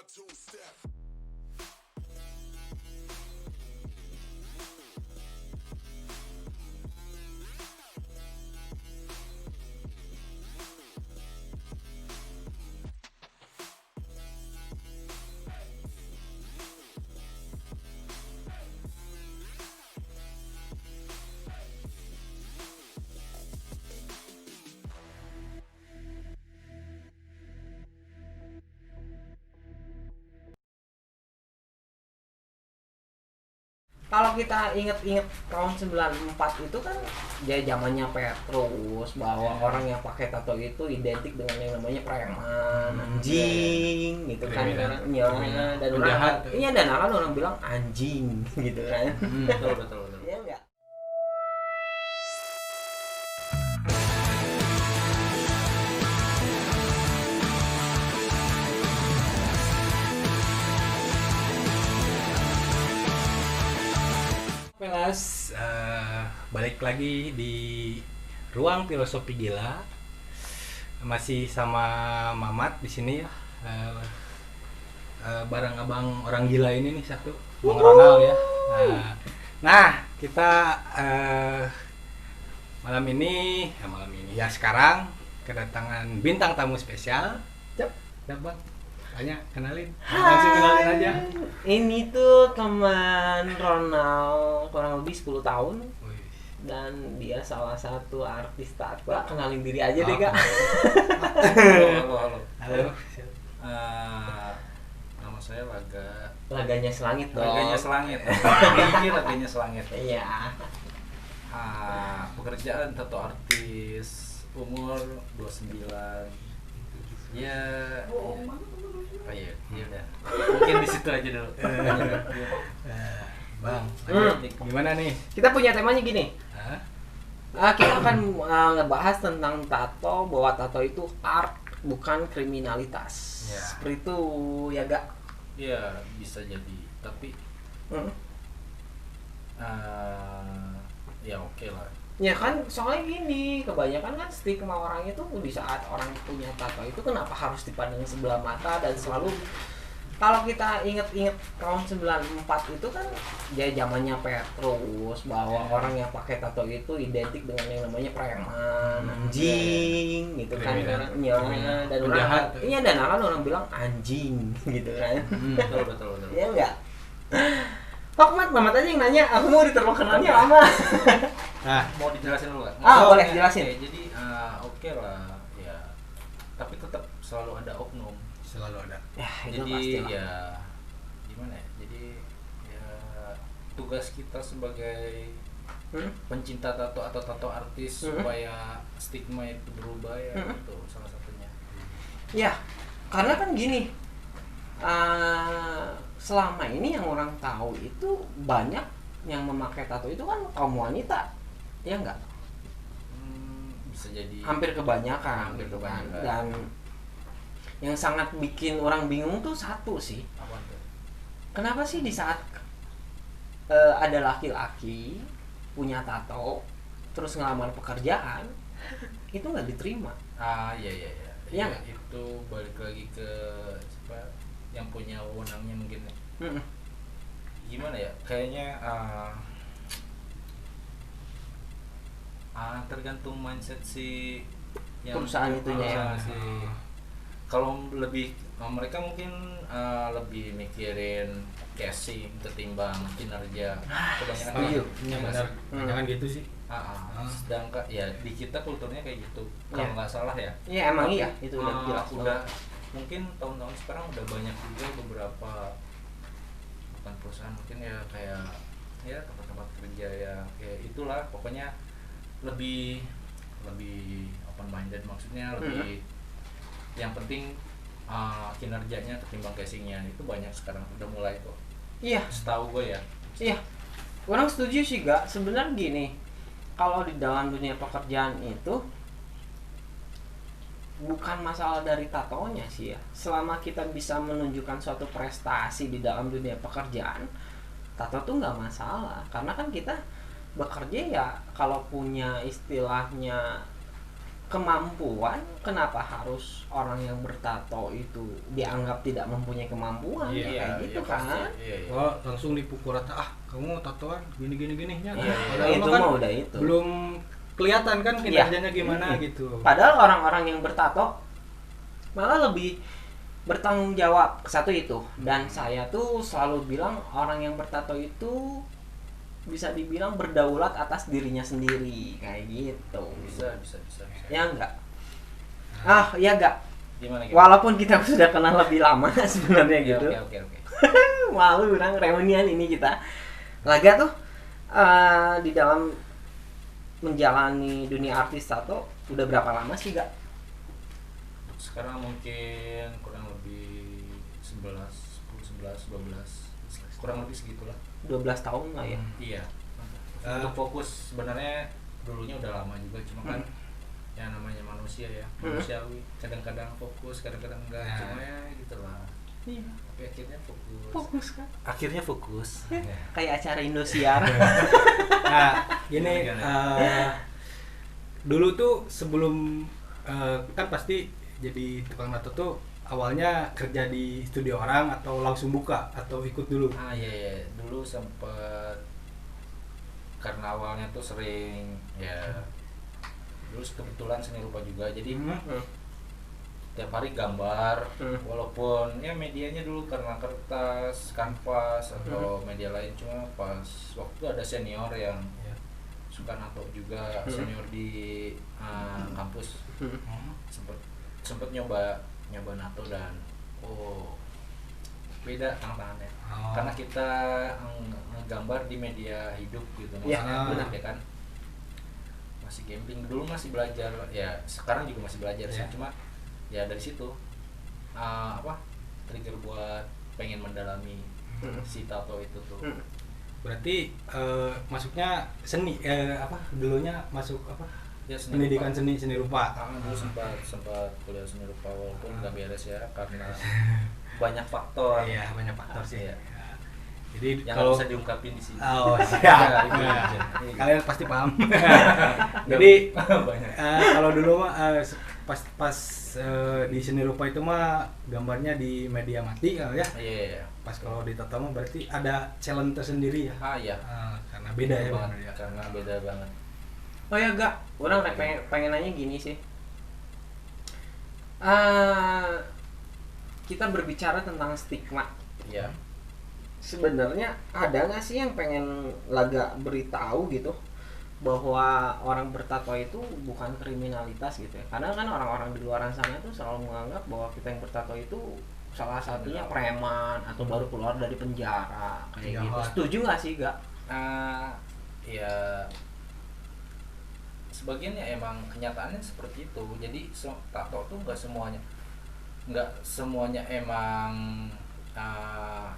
two-step. Kalau kita inget-inget tahun 94 itu kan ya zamannya Petrus, bahwa orang yang pakai tato itu identik dengan yang namanya preman, anjing gitu kan, Kriminal. dan orang iya, dan orang bilang anjing gitu kan. Betul. Iya enggak? Pelas, balik lagi di Ruang Filosofi Gila. Masih sama Mamat di sini ya. Bareng abang orang gila ini nih satu, Bang Ronald ya. Nah, kita malam ini ya sekarang kedatangan bintang tamu spesial. Cep, Bang. Tanya, kenalin. Langsung kenalin aja. Ini tuh teman Ronald kurang lebih 10 tahun. Wih. Dan dia salah satu artis tato. Kenalin diri aja deh, Kak. Halo. Halo. Nama saya Laga. Laganya selangit dong. Laganya Selangit. Ini Laganya Selangit. Iya. Pekerjaan tato artis, umur 29. Ya. Iya udah. Mungkin di situ aja dulu. Bang, Hmm. gimana nih? Kita punya temanya gini. Hah? Kita akan ngebahas tentang tato, bahwa tato itu art, bukan kriminalitas. Ya. Seperti itu ya, Gak? Iya, bisa jadi. Tapi Hmm. ya oke lah. Ya kan, soalnya gini, kebanyakan kan stigma orang itu di saat orang punya tato itu kenapa harus dipandang sebelah mata, dan selalu kalau kita inget-inget tahun 94 itu kan ya zamannya Petrus, bahwa orang yang pakai tato itu identik dengan yang namanya preman, anjing gitu kan, Kriminal. dan Penjahat. iya, dan orang bilang anjing gitu kan. Betul. Iya enggak? Pak Mamat aja yang nanya, aku mau diterlokenannya lama. Nah, Mau dijelasin dulu nggak? Boleh jelasin. Oke, jadi oke lah ya. Tapi tetap selalu ada oknum. selalu ada. Ya, itu Jadi pasti lah. ya gimana ya? Jadi ya tugas kita sebagai pencinta tato atau tato artis supaya stigma itu berubah ya, itu salah satunya. Ya, karena kan gini, selama ini yang orang tahu itu banyak yang memakai tato itu kan kaum wanita, ya enggak? Bisa jadi Hampir kebanyakan, Hampir gitu kan. kebanyakan. Dan yang sangat bikin orang bingung tuh satu sih, apa tuh? kenapa sih di saat ada laki-laki punya tato terus ngelamar pekerjaan itu nggak diterima? Iya. Iya. Itu balik lagi ke siapa yang punya wewenangnya mungkin. Gimana ya? Kayaknya tergantung mindset si yang Perusahaan itunya ya. sih. Kalau lebih mereka mungkin lebih mikirin casing ketimbang kinerja. Kebanyakan setuju. Iya benar. Jangan gitu sih. Sedangkan ya di kita kulturnya kayak gitu. Iya. Kalau nggak salah ya. Iya, emang iya, itu udah jelas Udah banget. mungkin tahun-tahun sekarang udah banyak juga beberapa, bukan perusahaan mungkin ya, kayak ya tempat-tempat kerja ya kayak itulah, pokoknya lebih open minded, maksudnya lebih yang penting kinerjanya ketimbang casingnya. Itu banyak sekarang udah mulai kok, Iya. setahu gue ya. Iya, orang setuju sih, Gak. Sebenarnya gini, kalau di dalam dunia pekerjaan itu bukan masalah dari tatonya sih ya. Selama kita bisa menunjukkan suatu prestasi di dalam dunia pekerjaan, tato tuh nggak masalah. Karena kan kita bekerja ya, kalau punya istilahnya kemampuan, kenapa harus orang yang bertato itu dianggap tidak mempunyai kemampuan? Iya, Kayak gitu iya, kan. pasti. Iya, iya. Oh, langsung dipukul rata, kamu tatoan gini nya Iya, iya. padahal Itu kan mah udah itu. belum kelihatan kan Iya. kinerjanya gimana Hmm. gitu. Padahal orang-orang yang bertato malah lebih bertanggung jawab. Satu itu. Dan saya tuh selalu bilang orang yang bertato itu bisa dibilang berdaulat atas dirinya sendiri kayak gitu. Bisa. Ya enggak? Ya enggak. Gimana gitu? Walaupun kita sudah kenal lebih lama sebenarnya gitu. Oke. Malu orang reunian ini kita. Laga tuh di dalam menjalani dunia artis tato udah berapa lama sih, Gak? Sekarang mungkin kurang lebih 11, 12, kurang lebih segitulah. 12 tahun lah ya. Iya. Untuk fokus sebenarnya dulunya udah lama juga, cuma kan ya namanya manusia ya, manusiawi. Kadang-kadang fokus, kadang-kadang enggak. Cuma ya gitulah. Iya. Tapi akhirnya fokus. Fokus kan. Akhirnya fokus. Ya. Kayak acara Indosiar. Nah, gini Gimana? dulu tuh sebelum kan pasti jadi tukang tato tuh awalnya kerja di studio orang atau langsung buka atau ikut dulu. Iya. Dulu sempet karena awalnya tuh sering ya dulu kebetulan seni rupa juga, jadi tiap hari gambar, walaupun ya medianya dulu karena kertas, kanvas atau media lain, cuma pas waktu itu ada senior yang suka nato juga, senior di kampus, sempet nyoba nato dan beda tantangannya. Karena kita ngegambar di media hidup gitu, maksudnya benar ya kan, masih camping dulu, masih belajar ya, sekarang juga masih belajar sih, cuma ya dari situ trigger buat pengen mendalami si tato itu tuh. Berarti masuknya seni dulunya masuk apa? Ya, Pendidikan seni rupa. Dulu sempat kuliah seni rupa, walaupun nggak beres ya karena banyak faktor. Iya, banyak faktor sih. Iya. Jadi Yang kalau bisa diungkapin di sini. oh, Ya, itu ya. aja. Kalian pasti paham. Jadi banyak. kalau dulu mah pas di seni rupa itu mah gambarnya di media mati kan ya. Iya. Pas kalau di tato mah berarti ada challenge tersendiri ya. Iya. Karena beda ya banget, benar ya. karena beda banget. Oh ya, Gak. Orang pengen nanya gini sih. Kita berbicara tentang stigma. Iya. Sebenarnya ada nggak sih yang pengen Laga beritahu gitu bahwa orang bertato itu bukan kriminalitas gitu ya? Karena kan orang-orang di luar sana tuh selalu menganggap bahwa kita yang bertato itu salah satunya preman atau baru keluar dari penjara kayak gitu. Setuju nggak sih, Gak? Ya sebagian ya emang kenyataannya seperti itu. Jadi tato tuh nggak semuanya emang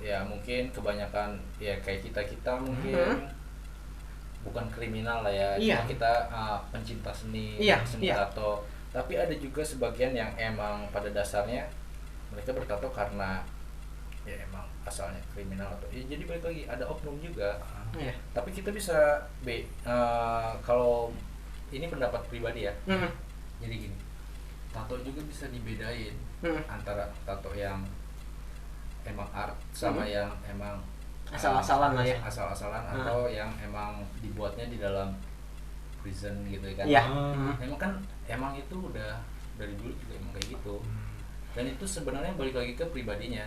ya mungkin kebanyakan ya kayak kita mungkin bukan kriminal lah ya. Iya. Cuma kita pencinta seni, seni tato. Tapi ada juga sebagian yang emang pada dasarnya mereka bertato karena ya emang asalnya kriminal atau ya jadi balik lagi ada oknum juga. Tapi kita bisa kalau ini pendapat pribadi ya. Jadi gini, tato juga bisa dibedain antara tato yang emang art sama yang emang asal-asalan lah ya. Asal-asalan atau yang emang dibuatnya di dalam prison gitu kan. Iya. Emang itu udah dari dulu juga emang kayak gitu. Dan itu sebenarnya balik lagi ke pribadinya.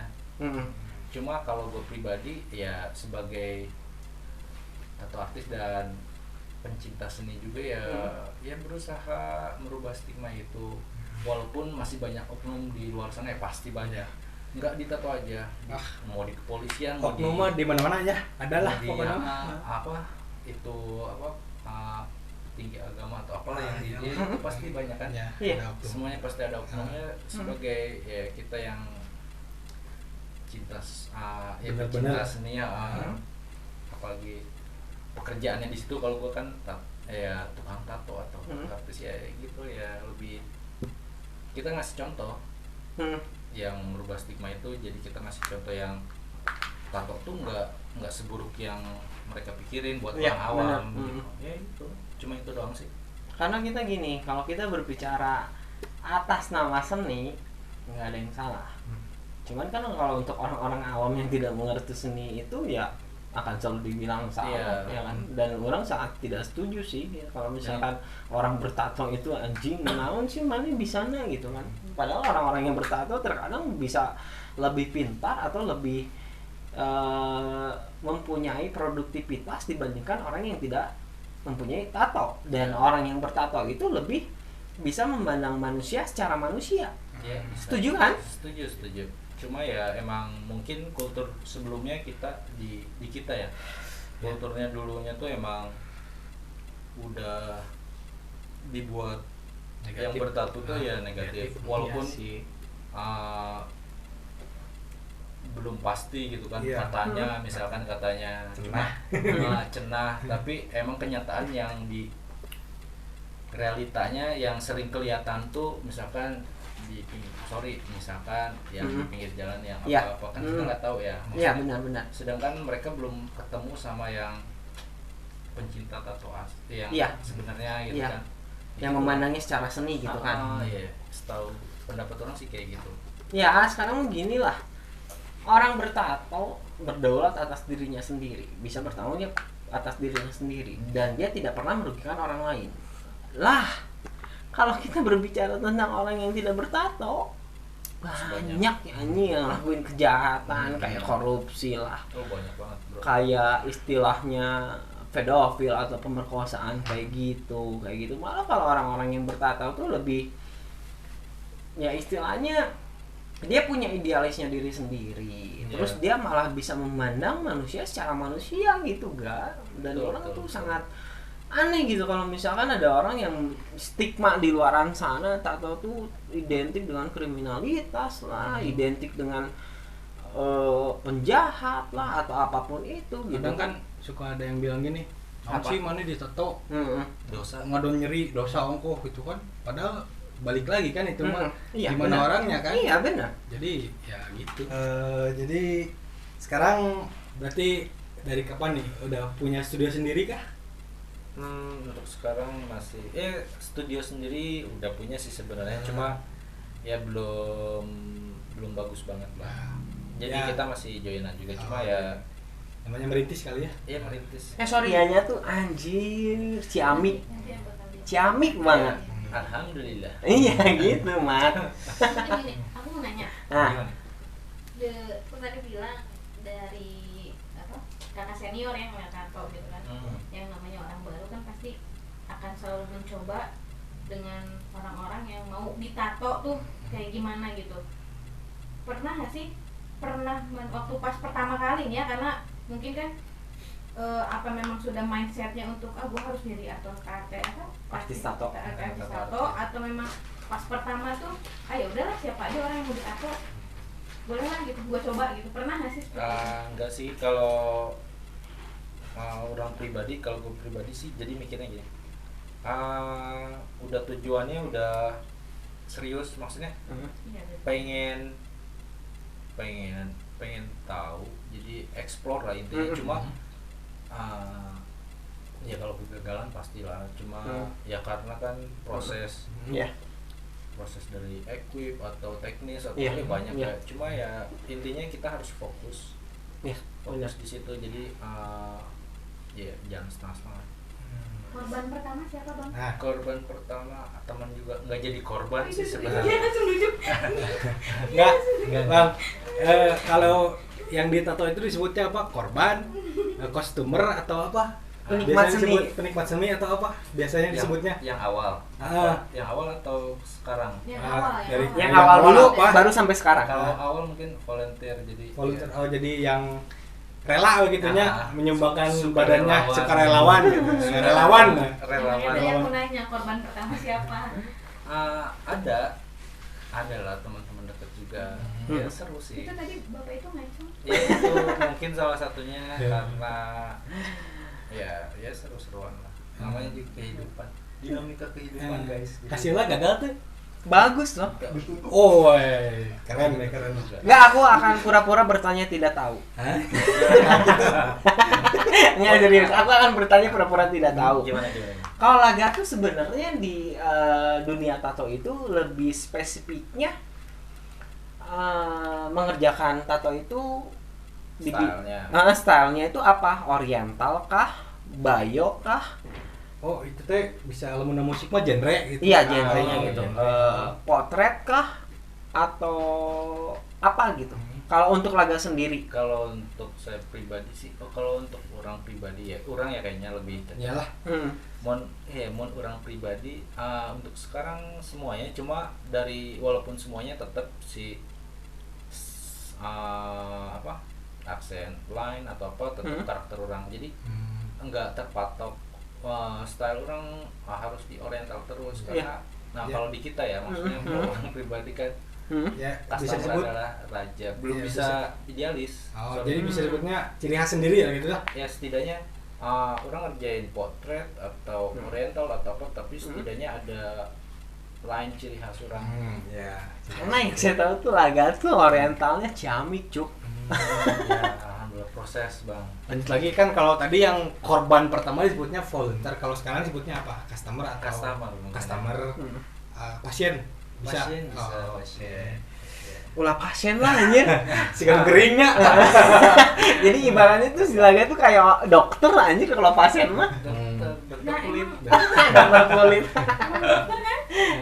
Cuma kalau gue pribadi ya sebagai tato artis dan pencinta seni juga ya berusaha merubah stigma itu, walaupun masih banyak oknum di luar sana ya, pasti banyak, nggak di tato aja, mau di kepolisian, oknum mah di mana-mana aja adalah pokoknya tinggi agama atau apalah yang dia itu pasti banyak kan. Semuanya pasti ada oknumnya. Sebagai ya kita yang cinta cinta seni apalagi pekerjaannya di situ, kalau gua kan ya tukang tato atau artis ya gitu ya, lebih kita ngasih contoh yang merubah stigma itu. Jadi kita ngasih contoh yang tato tuh nggak seburuk yang mereka pikirin buat orang awam gitu. Ya itu cuma itu doang sih. Karena kita gini, kalau kita berbicara atas nama seni nggak ada yang salah. Cuman kan kalau untuk orang-orang awam yang tidak mengerti seni itu ya akan selalu dibilang salah, ya kan. Dan orang sangat tidak setuju sih ya, kalau misalkan orang bertato itu anjing naon sih mana bisanya gitu kan. Padahal orang-orang yang bertato terkadang bisa lebih pintar atau lebih mempunyai produktivitas dibandingkan orang yang tidak mempunyai tato. Dan orang yang bertato itu lebih bisa memandang manusia secara manusia. Ya, Setuju kan? Setuju. Cuma ya emang mungkin kultur sebelumnya kita di kita ya, kulturnya dulunya tuh emang udah dibuat Negatif. yang bertato tuh ya negatif. Walaupun Iya sih. belum pasti gitu kan, Iya. katanya misalkan katanya cenah tapi emang kenyataan yang di realitanya yang sering kelihatan tuh misalkan di misalkan yang di pinggir jalan yang Iya. apa-apa kan kita nggak tahu ya. Iya, Maksudnya, benar-benar. sedangkan mereka belum ketemu sama yang pencinta tato asli yang Iya. sebenarnya gitu Iya. kan, Yang memandangnya secara seni gitu kan. iya, setahu pendapat orang sih kayak gitu. Ya sekarang gini lah, orang bertato berdaulat atas dirinya sendiri, bisa bertanggung jawab atas dirinya sendiri, dan dia tidak pernah merugikan orang lain. Lah, kalau kita berbicara tentang orang yang tidak bertato, banyak ya anjing yang lakuin kejahatan kayak korupsi lah, Oh banyak banget bro. kayak istilahnya pedofil atau pemerkosaan kayak gitu. Malah kalau orang-orang yang bertato tuh lebih, ya istilahnya dia punya idealisnya diri sendiri, terus dia malah bisa memandang manusia secara manusia gitu kan. Dan Betul, orang betul, tuh betul. sangat aneh gitu kalau misalkan ada orang yang stigma di luaran sana tato tuh identik dengan kriminalitas lah, identik dengan penjahat lah atau apapun itu gitu. Kadang kan suka ada yang bilang gini, Apa? sih mana ditato Dosa. ngadon nyeri dosa ongkoh gitu kan, padahal balik lagi kan itu mah Iya, gimana benar. orangnya kan. Iya benar. Jadi ya gitu. Jadi sekarang berarti dari kapan nih udah punya studio sendiri kah? Untuk sekarang masih studio sendiri udah punya sih sebenarnya, cuma ya belum bagus banget lah. Jadi Ya. kita masih joinan juga, cuma Oh, ya namanya merintis kali ya. merintis. Sorry hanya tuh anjir ciamik banget. Alhamdulillah. Iya gitu Mat. Gini, aku mau nanya. Nah, Aku tadi bilang dari kakak senior yang ngeliat tato gitu kan, yang namanya orang baru kan pasti akan selalu mencoba dengan orang-orang yang mau ditato tuh kayak gimana gitu. Pernah nggak sih? Waktu pas pertama kali nih ya, karena mungkin kan apa memang sudah mindsetnya untuk gue harus jadi Artis tato. artis tato, atau memang pas pertama tuh ya udahlah siapa aja orang yang mau ditato boleh lah gitu, gue coba gitu. Pernah nggak sih seperti itu? Enggak sih, kalau orang pribadi, kalau gue pribadi sih jadi mikirnya gini, udah tujuannya udah serius, maksudnya Iya, gitu. pengen tahu, jadi explore lah intinya. Cuma ya kalau kegagalan pastilah, cuma ya karena kan proses Iya. proses dari equip atau teknis atau Iya, banyak iya. ya. Cuma ya intinya kita harus fokus Iya, benar. di situ. Jadi ya jangan setengah-setengah. Korban pertama siapa bang? Nah, Korban pertama teman juga nggak jadi korban Oh, sih itu sebenarnya. iya, langsung lucu. enggak Bang. Kalau yang ditato itu disebutnya apa? Korban, customer atau apa? Penikmat Biasanya seni. disebut penikmat seni atau apa? Biasanya disebutnya. Yang awal. Yang awal atau sekarang? Yang Ah, awal, dari- yang Yang Yang awal awal dulu apa? baru sampai sekarang. Kalau awal mungkin volunteer, jadi Volunteer. ya, Oh, jadi yang rela begitunya menyumbangkan sukarelawan. badannya sukarelawan gitu. Relawan. relawan. Ada yang mau nanya korban pertama siapa? Ada lah teman-teman dekat juga. Ya seru sih. Itu tadi bapak itu ngaco. Ya itu mungkin salah satunya Ya. karena ya seru-seruan lah. Namanya juga kehidupan. Dinamika kehidupan guys. Hasilnya gagal tuh. Bagus loh. Oh, keren keren. Enggak, aku akan pura-pura bertanya tidak tahu. Hah? Nggak serius, aku akan bertanya pura-pura tidak tahu. Gimana? Kalau laga tuh sebenarnya di dunia tato itu lebih spesifiknya mengerjakan tato itu stylenya itu apa? Oriental kah? Bayo kah? Oh itu teh bisa elemen musik mah genre gitu. Iya genrenya gitu. genre. Potret kah? Atau apa gitu? Kalau untuk laga sendiri? Kalau untuk saya pribadi sih, kalau untuk orang pribadi ya, orang ya kayaknya lebih. Iyalah. Mon orang pribadi untuk sekarang semuanya, cuma walaupun semuanya tetap si aksen line atau apa tetap karakter orang, jadi enggak terpatok style orang harus di oriental terus karena kalau di kita ya maksudnya kalau orang pribadi kan Ya, bisa customer disebut adalah raja, belum Iya, bisa idealis. jadi bisa sebutnya ciri khas sendiri ya gitu lah. Ya setidaknya orang ngerjain potret atau oriental atau apa, tapi setidaknya ada lain ciri khas orang. Ya. Karena yang saya tahu tuh laga tuh orientalnya ciamik cuk. Ya alhamdulillah proses bang. Lanjut lagi kan kalau tadi yang korban pertama disebutnya volunteer, kalau sekarang disebutnya apa? Customer atau Customer. Pasien bisa. Pasien. Ulah pasien lah anjir. Sigang geringnya. Jadi ibaratnya tuh si laga tuh kayak dokter anjir kalau pasien mah. Dokter kulit. Dokter kulit.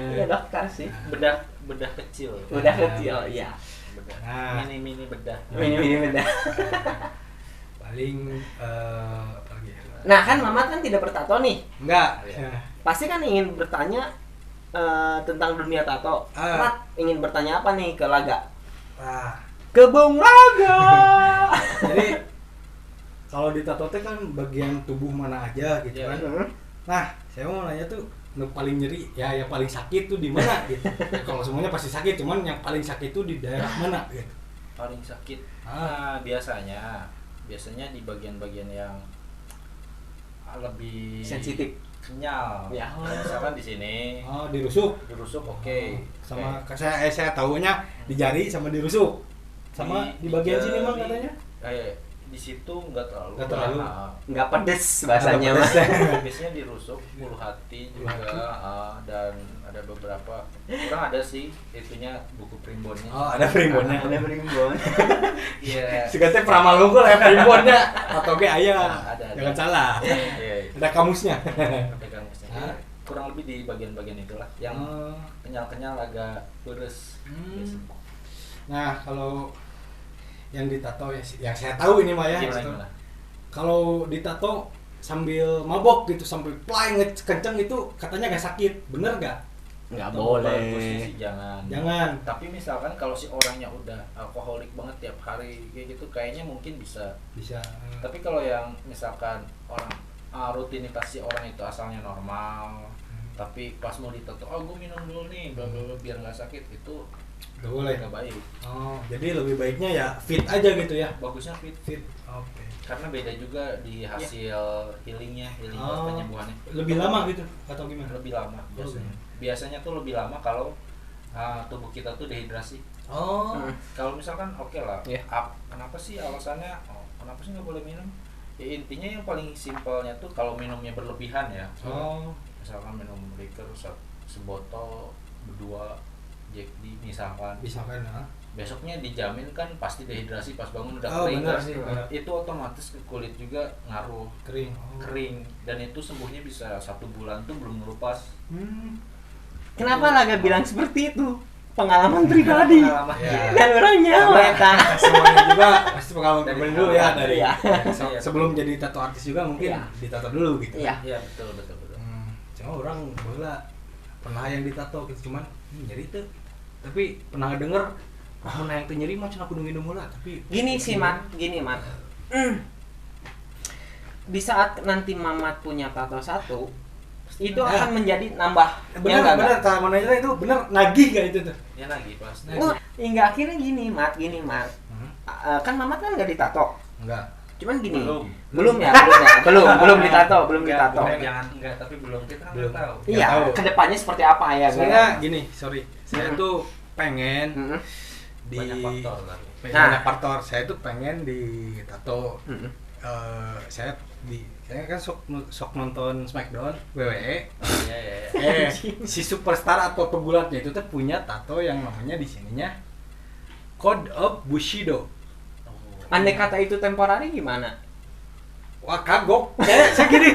Iya dokter sih. Bedah kecil. Bedah kecil, iya. Bedah. Nah. Mini bedah. Mini bedah. Paling apa lagi ya? Nah kan Mamat kan tidak bertato nih. Enggak. Pasti kan ingin bertanya tentang dunia tato. Mat, ingin bertanya apa nih ke Laga? Ke Bung Laga. Jadi kalau di tato teh kan bagian tubuh mana aja gitu kan. Nah, saya mau nanya tuh yang paling nyeri ya yang paling sakit tuh di mana gitu. Kalau semuanya pasti sakit, cuman yang paling sakit tuh di daerah mana gitu. Paling sakit. Biasanya di bagian-bagian yang lebih sensitif, kenyal. Ya. Misalkan di sini. Oh, dirusuk. Oke. Sama saya tahunya di jari sama dirusuk. Sama di bagian sini mah katanya. Di situ enggak terlalu. Nggak pedes bahasanya mah. Biasanya dirusuk, bulu hati juga dan ada beberapa. Kurang ada sih itunya buku primbonnya. Oh, ada primbonnya. Ada primbon. Iya. Segatnya pramalungkul ya primbonnya atau ge aya. Jangan salah. Iya. Ada kamusnya. Ada kamusnya. Kurang lebih di bagian-bagian itulah yang kenyal-kenyal agak pedes. Nah, kalau yang ditato yang saya tahu ini mah ya. Gimana? Kalau ditato sambil mabok gitu sampai play kenceng itu katanya gak sakit, bener gak? Nggak boleh. Sih, jangan. Tapi misalkan kalau si orangnya udah alkoholik banget tiap hari kayak gitu, kayaknya mungkin bisa. Tapi kalau yang misalkan orang rutinitas si orang itu asalnya normal, tapi pas mau ditato, gue minum dulu nih, bla bla biar nggak sakit, itu gak boleh. Nggak baik. Oh, jadi lebih baiknya ya fit aja gitu ya. Bagusnya fit. Oke. Karena beda juga di hasil healingnya, penyembuhannya. Lebih lama gitu atau gimana? Lebih lama biasanya. Biasanya tuh lebih lama kalau tubuh kita tuh dehidrasi. Kalau misalkan oke lah. Kenapa sih alasannya? Kenapa sih nggak boleh minum? Ya intinya yang paling simpelnya tuh kalau minumnya berlebihan ya. Misalkan minum liquor sebotol berdua Jack D misalkan. Besoknya dijamin kan pasti dehidrasi, pas bangun udah kering kan. Itu otomatis ke kulit juga ngaruh kering dan itu sembuhnya bisa 1 bulan tuh belum melupas. Kenapa Laga bilang seperti itu? Pengalaman pribadi. Dan orangnya semuanya juga pasti pengalaman pribadi dulu ya dari sebelum jadi tato artis juga mungkin ditato dulu gitu. Iya betul. Cuma orang bola pernah yang ditato gitu, cuman nyeri tuh. Tapi pernah denger mau yang nyeri mah cuma kudu minum heula, tapi gini Mat. Di saat nanti Mamat punya tato 1, itu akan menjadi nambah. Benar kalau mana itu benar nagih gak itu tuh? Ya nagih pasti. Hingga akhirnya gini Mat. Kan Mamat kan nggak ditato. Enggak. Cuman gini. Belum ditato. Jangan enggak, tapi belum kita belum tahu. Iya, kedepannya seperti apa ya? Soalnya gini, saya tuh pengen banyak faktor. Banyak faktor. Saya tuh pengen di tato saya kan sok nonton Smackdown WWE. Iya. Si superstar atau pegulatnya itu tuh punya tato yang namanya di sininya Code of Bushido. Andai kata itu temporary gimana? Wah, kagok. Saya gini,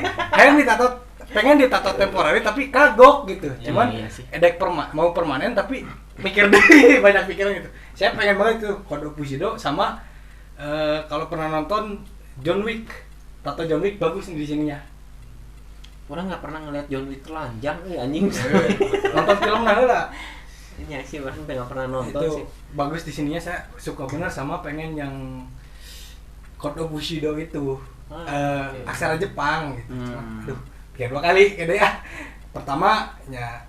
pengen ditato temporary tapi kagok gitu. Cuman iya sih. edek mau permanen tapi mikir deh, banyak pikiran gitu. Saya pengen banget tuh Code of Bushido sama kalau pernah nonton John Wick, tato John Wick bagus nih di sininya. Orang nggak pernah ngeliat John Wick telanjang, anjing. Nonton film lah. Ini sih orang nggak pernah nonton Itu sih. bagus di sininya, saya suka benar sama pengen yang Code of Bushido itu. Aksara Jepang gitu. Aduh, biar 2 kali gitu ya. Pertama ya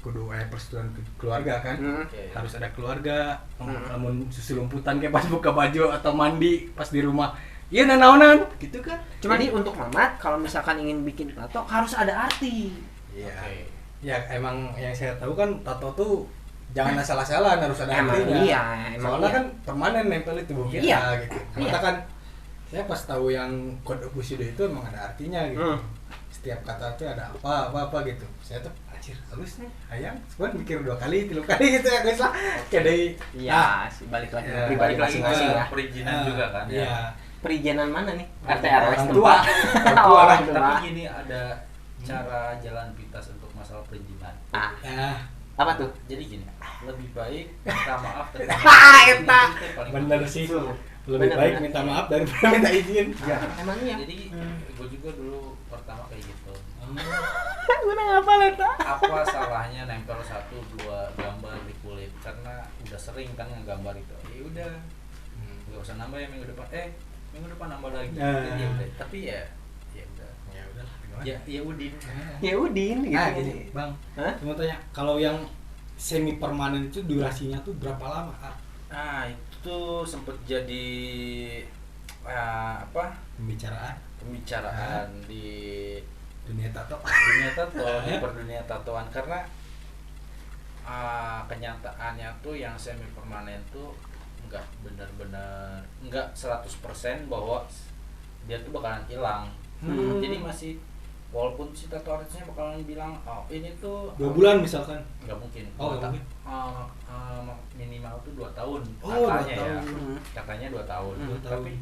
kudu persetujuan keluarga kan. Harus ada keluarga. Namun susulumputan kayak pas buka baju atau mandi pas di rumah. Iya nanaonan gitu kan. Cuma nih untuk Mamat kalau misalkan ingin bikin tato harus ada arti. Iya. Ya emang yang saya tahu kan tato tuh jangan asal-asalan, harus ada Emang artinya. iya, emang soalnya iya. kan permanen nempel di tubuh kita Iya. gitu. Iya. Maka kan saya pas tahu yang Code of Bushido itu emang ada artinya gitu. Setiap kata tuh ada apa gitu. Saya tuh anjir halus nih, ayang. Sebenarnya mikir 2 kali, 3 kali gitu ya guys lah. Kayak dari Iya, sih balik lagi Ya, pribadi balik lagi masing-masing ke ya. perizinan juga kan ya. Iya. Perizinan mana nih? Orang RT RW tua. setempat. Orang tua lah. Orang tua. Tapi gini, ada cara jalan pintas untuk masalah perizinan. Nah, Apa tuh? Jadi gini, lebih baik minta maaf dari Eta. bener sih. Lebih Bener, baik bener. minta maaf daripada minta izin. Ya, emang iya. Jadi gue juga dulu pertama kayak gitu. Guna ngapa Leta? Apa salahnya nempel 1-2 gambar di kulit, karena udah sering kan ngegambar itu. Ya udah, nggak usah nambah ya minggu depan. Minggu depan nambah lagi. Nah. Ya udah. Tapi ya udah. Ya udah. Ya udin. Ya Udin gitu. Nah, gini, Bang. Hah? Cuma tanya, kalau yang semi permanen itu durasinya tuh berapa lama? Nah, itu sempet jadi pembicaraan di Dunia tato. dunia tato, di perdunia tatoan, karena kenyataannya tuh yang semi permanen tuh nggak benar-benar, nggak 100% bahwa dia tuh bakalan hilang. Jadi masih, walaupun si tato artisnya bakalan bilang ini tuh 2 bulan misalkan. nggak mungkin. Oh, nggak mungkin. Minimal tuh 2 tahun Oh, 2 katanya ya. tahun. Katanya 2 tahun. 2 tahun. Tapi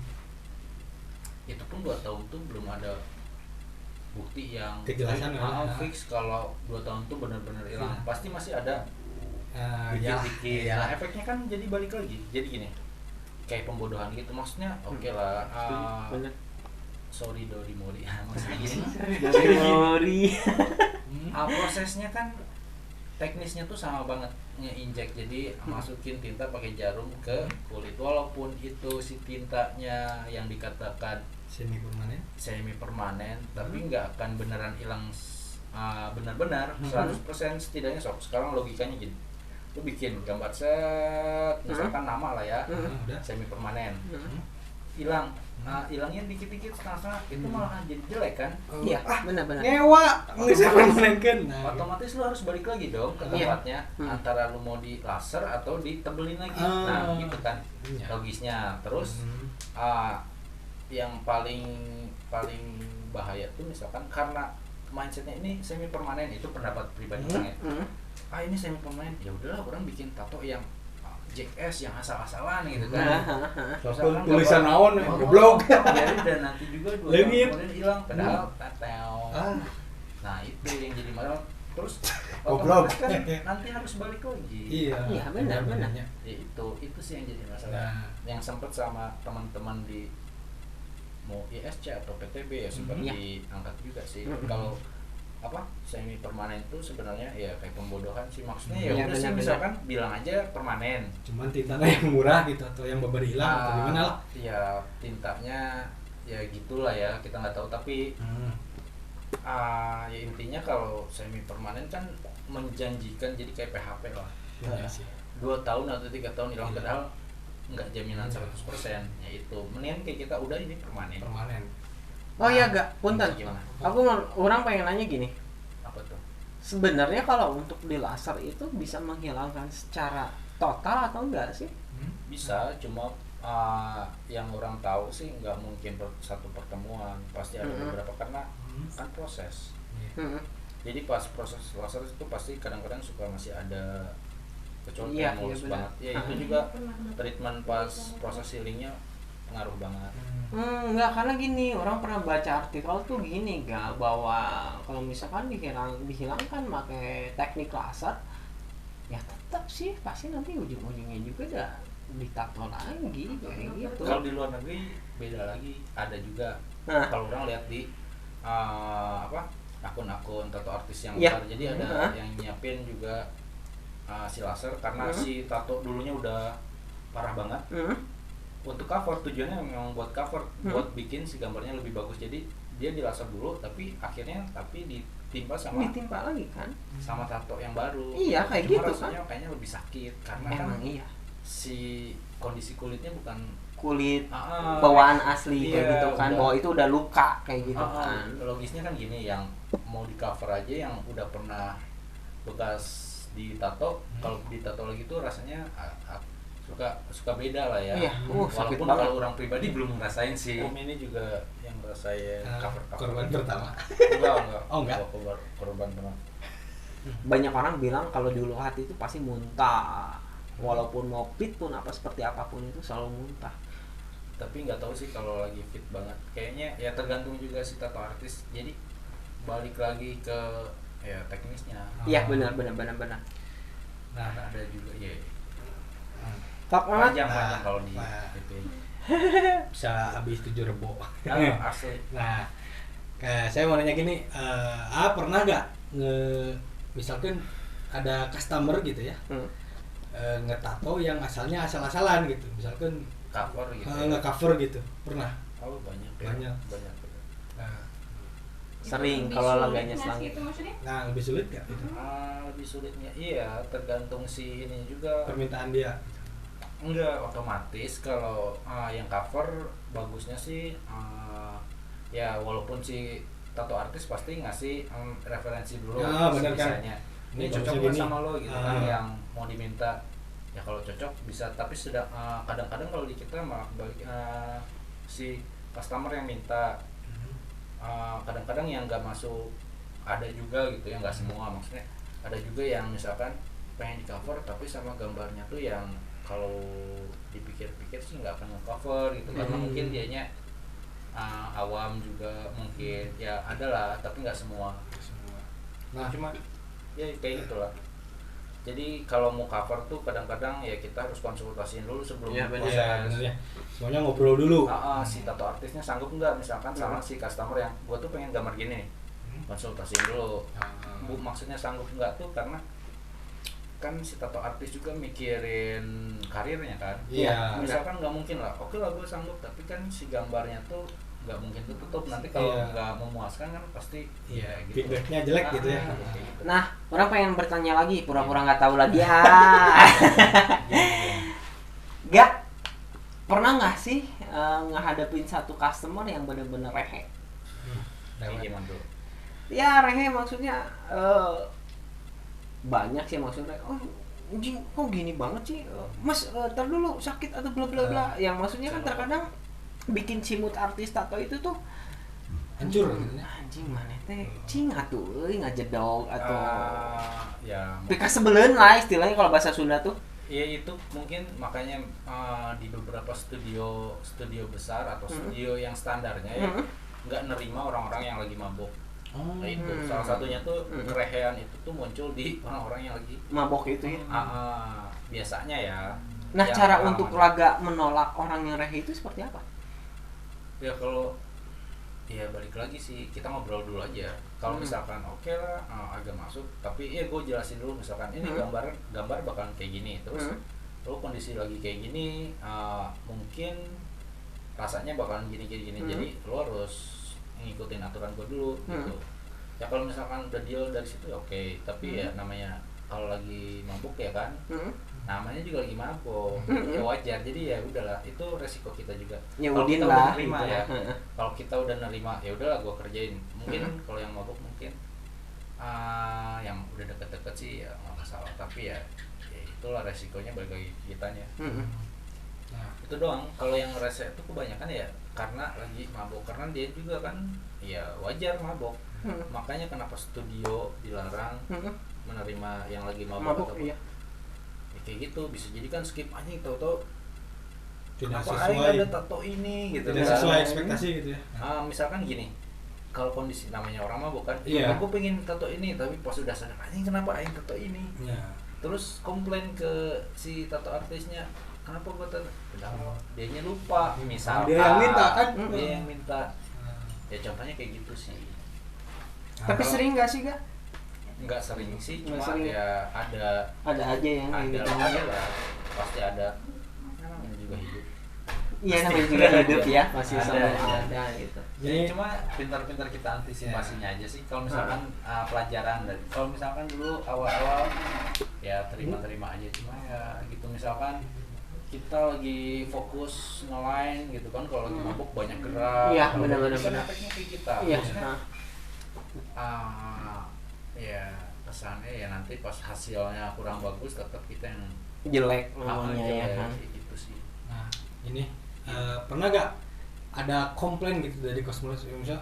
itu pun 2 tahun tuh belum ada bukti yang Kejelasan ya. fix kalau 2 tahun tuh benar-benar hilang. Pasti masih ada Ya, dikit-dikit. ya. Nah, efeknya kan jadi balik lagi. Jadi gini, kayak pembodohan gitu. Maksudnya oke lah. Bener. Sorry Dori Mori. Maksudnya gini. Sorry. Prosesnya kan teknisnya tuh sama banget, ngeinjek. Jadi masukin tinta pakai jarum ke kulit, walaupun itu si tintanya yang dikatakan semi permanen tapi nggak akan beneran hilang benar-benar 100%. Setidaknya sekarang logikanya gini, lu bikin gambar set misalkan nama lah ya, semi permanen, hilang. Hilangnya dikit-dikit, setengah-setengah, itu malah jadi jelek kan. Iya, benar-benar. ngewa bisa permanenkan. Otomatis lu harus balik lagi dong ke tempatnya. Antara lu mau di laser atau ditebelin lagi. Nah gitu kan logisnya. Terus yang paling bahaya tuh misalkan karena mindsetnya ini semi permanen, itu pendapat pribadi orang ya. Ini semi permanen, ya udahlah orang bikin tato yang Jackass yang asal-asalan gitu kan. Misalkan Tulisan naon gambar- goblok. Ya udah, nanti juga 2 tahun Legit. kemudian hilang, padahal tato. Nah itu yang jadi masalah. Terus Goblok. otomatis kan nanti harus balik lagi. Iya, benar. Ya itu sih yang jadi masalah. Nah. Yang sempet sama teman-teman di mau ISC atau PTB ya sempat diangkat juga sih. Kalau semi permanen itu sebenarnya ya kayak pembodohan sih, maksudnya ya udah sih misalkan bilang aja permanen. Cuman tintanya yang murah gitu atau yang beber hilang atau gimana lah. Ya tintanya ya gitulah ya, kita nggak tahu, tapi ya intinya kalau semi permanen kan menjanjikan jadi kayak PHP lah. Iya sih. 2 tahun atau 3 tahun hilang, padahal nggak jaminan 100%. Ya itu mendingan kayak kita udah ini permanen. Oh iya, gak, punten. Gimana? Orang pengen nanya gini. Apa tuh? Sebenarnya kalau untuk di laser itu bisa menghilangkan secara total atau enggak sih? Bisa, cuma yang orang tahu sih nggak mungkin satu pertemuan, pasti ada beberapa karena kan proses. Jadi pas proses laser itu pasti kadang-kadang suka masih ada kecuali yang mulus banget. Ya itu juga treatment pas proses healingnya ngaruh banget. Enggak, karena gini, orang pernah baca artikel tuh gini gak, bahwa kalau misalkan dihilangkan pakai teknik laser, ya tetap sih pasti nanti ujung-ujungnya juga udah ditato lagi kayak gitu. Kalau di luar negeri beda lagi, ada juga. Kalau orang lihat di akun-akun tato artis yang besar, jadi ada yang nyiapin juga si laser karena si tato dulunya udah parah banget. Untuk cover, tujuannya memang buat cover, buat bikin si gambarnya lebih bagus. Jadi dia di laser dulu, tapi akhirnya ditimpa lagi kan sama tato yang baru. Iya, kayak cuma gitu rasanya kan. kayaknya lebih sakit karena emang kan iya, si kondisi kulitnya bukan kulit bawaan asli kayak gitu kan, bahwa itu udah luka kayak gitu kan. Logisnya kan gini, yang mau di cover aja yang udah pernah bekas ditato, kalau ditato lagi tuh rasanya suka beda lah ya. Walaupun kalau orang pribadi belum ngerasain sih. Ini juga yang ngerasain cover korban pertama. Enggak. Korban pertama. Banyak orang bilang kalau di ulu hati itu pasti muntah, walaupun mau fit pun seperti apapun itu selalu muntah. Tapi nggak tahu sih kalau lagi fit banget, kayaknya ya tergantung juga si tato artis. Jadi balik lagi ke ya teknisnya. Iya, benar. Nah ada juga ya panjang kalau di PP bisa habis 7 rebo. Asli. Nah, saya mau nanya gini, pernah nggak misalkan ada customer gitu ya, ngetato yang asalnya asal-asalan gitu, misalkan cover gitu, nge-cover gitu, pernah? banyak. Sering kalau laganya selangit. Nah, lebih sulit nggak itu? Lebih sulitnya iya tergantung si ini juga, permintaan dia. Enggak otomatis kalau yang cover bagusnya sih ya walaupun si tato artis pasti ngasih referensi dulu misalnya ini cocok nggak sama lo gitu kan, yang mau diminta ya kalau cocok bisa, tapi sudah kadang-kadang kalau di kita malah balik si customer yang minta, kadang-kadang yang nggak masuk ada juga gitu ya, nggak semua maksudnya, ada juga yang misalkan pengen di cover tapi sama gambarnya tuh yang kalau dipikir-pikir sih nggak akan nge-cover gitu karena mungkin dianya awam juga mungkin ya ada lah, tapi nggak semua. Nah cuma ya kayak gitulah. Jadi kalau mau cover tuh kadang-kadang ya kita harus konsultasiin dulu sebelum proses. Ya. Semuanya ngobrol dulu. Si tato artisnya sanggup nggak misalkan sama si customer yang gua tuh pengen gambar gini nih, konsultasiin dulu. Bu maksudnya sanggup nggak tuh karena kan si tato artis juga mikirin karirnya kan. Iya. Misalkan nggak mungkin lah, oke lah gue sanggup, tapi kan si gambarnya tuh nggak mungkin tutup nanti kalau nggak memuaskan kan pasti gitu. Feedbacknya jelek gitu ya. Gitu. Nah, orang pengen bertanya lagi, pura-pura nggak tahu lagi ya. Gak pernah nggak sih ngehadapin satu customer yang bener-bener rehe? Gimana tuh? Ya rehe maksudnya banyak sih maksudnya, anjing kok gini banget sih, mas ntar dulu sakit atau bla bla bla, yang maksudnya kan terkadang bikin si mood artis tato itu tuh hancur gitu ya. Anjing mana teh cing atuh ngajedog atau ya pika sebelen lah istilahnya kalau bahasa Sunda tuh. Iya itu mungkin makanya di beberapa studio besar atau studio yang standarnya ya nggak nerima orang-orang yang lagi mabuk. Nah itu salah satunya tuh kerehean itu tuh muncul di orang-orang yang lagi mabok itu ya. Biasanya ya. Nah cara untuk laga menolak orang yang rehe itu seperti apa? Ya kalau ya balik lagi sih kita ngobrol dulu aja. Kalau misalkan oke lah agak masuk, tapi gue jelasin dulu misalkan ini gambar bakalan kayak gini, terus lo kondisi lagi kayak gini, mungkin rasanya bakalan gini. Jadi lo harus ngikutin aturan gue dulu gitu. Ya kalau misalkan udah deal dari situ ya oke, tapi ya namanya kalau lagi mabuk ya kan, namanya juga lagi mabuk, ya wajar. Jadi ya udahlah, itu resiko kita juga. Ya kalau kita lah, udah nerima gitu ya, kalau kita udah nerima ya udahlah gue kerjain. Mungkin kalau yang mabuk mungkin yang udah deket-deket sih ya nggak masalah, tapi ya itulah resikonya balik lagi kitanya. Nah, itu doang. Kalau yang rese itu kebanyakan ya karena lagi mabok, karena dia juga kan ya wajar mabok. Makanya kenapa studio dilarang menerima yang lagi mabok atau iya. ya kayak gitu. Bisa jadi kan skip aja tahu-tahu tidak kenapa aing sesuai ada tato ini gitu tidak kan. sesuai ekspektasi gitu ya. Misalkan gini, kalau kondisi namanya orang mabok kan, Iya. aku pengen tato ini, tapi pas udah sadar anjing kenapa aing tato ini, Ya. terus komplain ke si tato artisnya, kenapa gua tato, dianya lupa, misalkan Dia yang minta kan? dia yang minta. Ya contohnya kayak gitu sih. Tapi Kalau- sering nggak sih Kak? nggak sering sih, Nggak cuma sering. ya ada Aja yang kayak gitu. ada lah, pasti ada. Namanya juga hidup. Iya namanya juga hidup ya, masih Ada, selalu ada. ada gitu. Jadi cuma pintar-pintar kita antisipasinya aja sih. Kalau misalkan pelajaran dari, kalau misalkan dulu awal-awal ya terima-terima aja, cuma ya gitu misalkan kita lagi fokus nge-line gitu kan, kalau lagi mabuk banyak gerak. Iya, kalau benar-benar, bisa benar. efeknya kayak kita. Iya. Maksudnya, ya kesannya ya nanti pas hasilnya kurang bagus tetap kita yang Jelek namanya ya jelek, kan. kayak gitu sih. Nah, ini pernah gak ada komplain gitu dari cosmoles? Misal,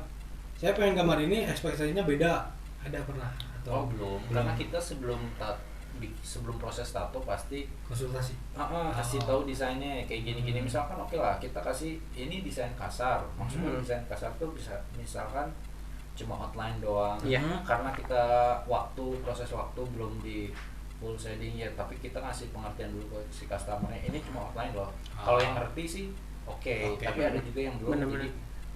saya pengen gambar ini, ekspektasinya beda. Ada pernah? Oh belum, karena kita sebelum proses tato pasti konsultasi. kasih tahu desainnya kayak gini-gini. Misalkan oke lah kita kasih ini desain kasar, maksudnya desain kasar tuh bisa misalkan cuma outline doang. Iya. Karena kita proses waktu belum di full shading ya, tapi kita ngasih pengertian dulu ke si customer-nya, ini cuma outline loh. Kalau yang ngerti sih oke. Oke. Tapi ada juga yang belum. Bener-bener. Jadi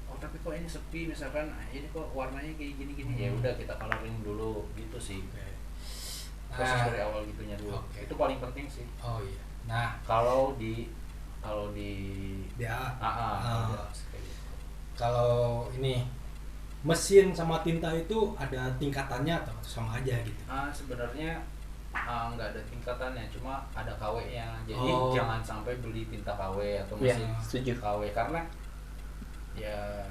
oh tapi kok ini sepi, misalkan ini kok warnanya kayak gini-gini, ya udah kita coloring dulu gitu sih. Proses dari awal gitunya dulu. Oke. Itu paling penting sih. Oh iya. Nah, Kalau di dia udah kayak gitu. kalau ini mesin sama tinta itu ada tingkatannya atau sama aja gitu? Sebenarnya nggak ada tingkatannya, cuma ada KW-nya. Jadi Oh. jangan sampai beli tinta KW atau Iya, mesin setuju. KW karena ya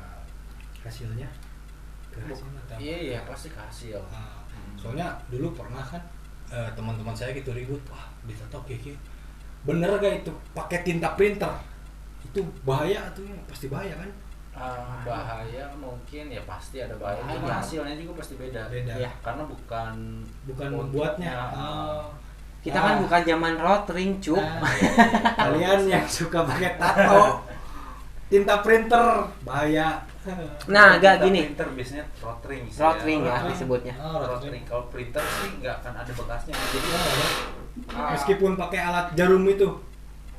Hasilnya? Berhasil atau iya pasti ke hasil. Soalnya dulu pernah kan teman-teman saya gitu ribut, wah ditato kayak bener gak itu pakai tinta printer? Itu bahaya tuh, pasti bahaya kan? Bahaya mungkin ya, pasti ada bahaya. Cuma hasilnya juga pasti beda. Beda. Iya. Karena bukan membuatnya. Kita kan bukan zaman rotring cuk. Kalian yang suka pakai tato tinta printer bahaya. Nah, agak tinta gini. Printer biasanya rotring sih. Rotring ya Rotring. disebutnya. Oh, Rotring. Kalau printer sih nggak akan ada bekasnya. Jadi Meskipun pakai alat jarum itu.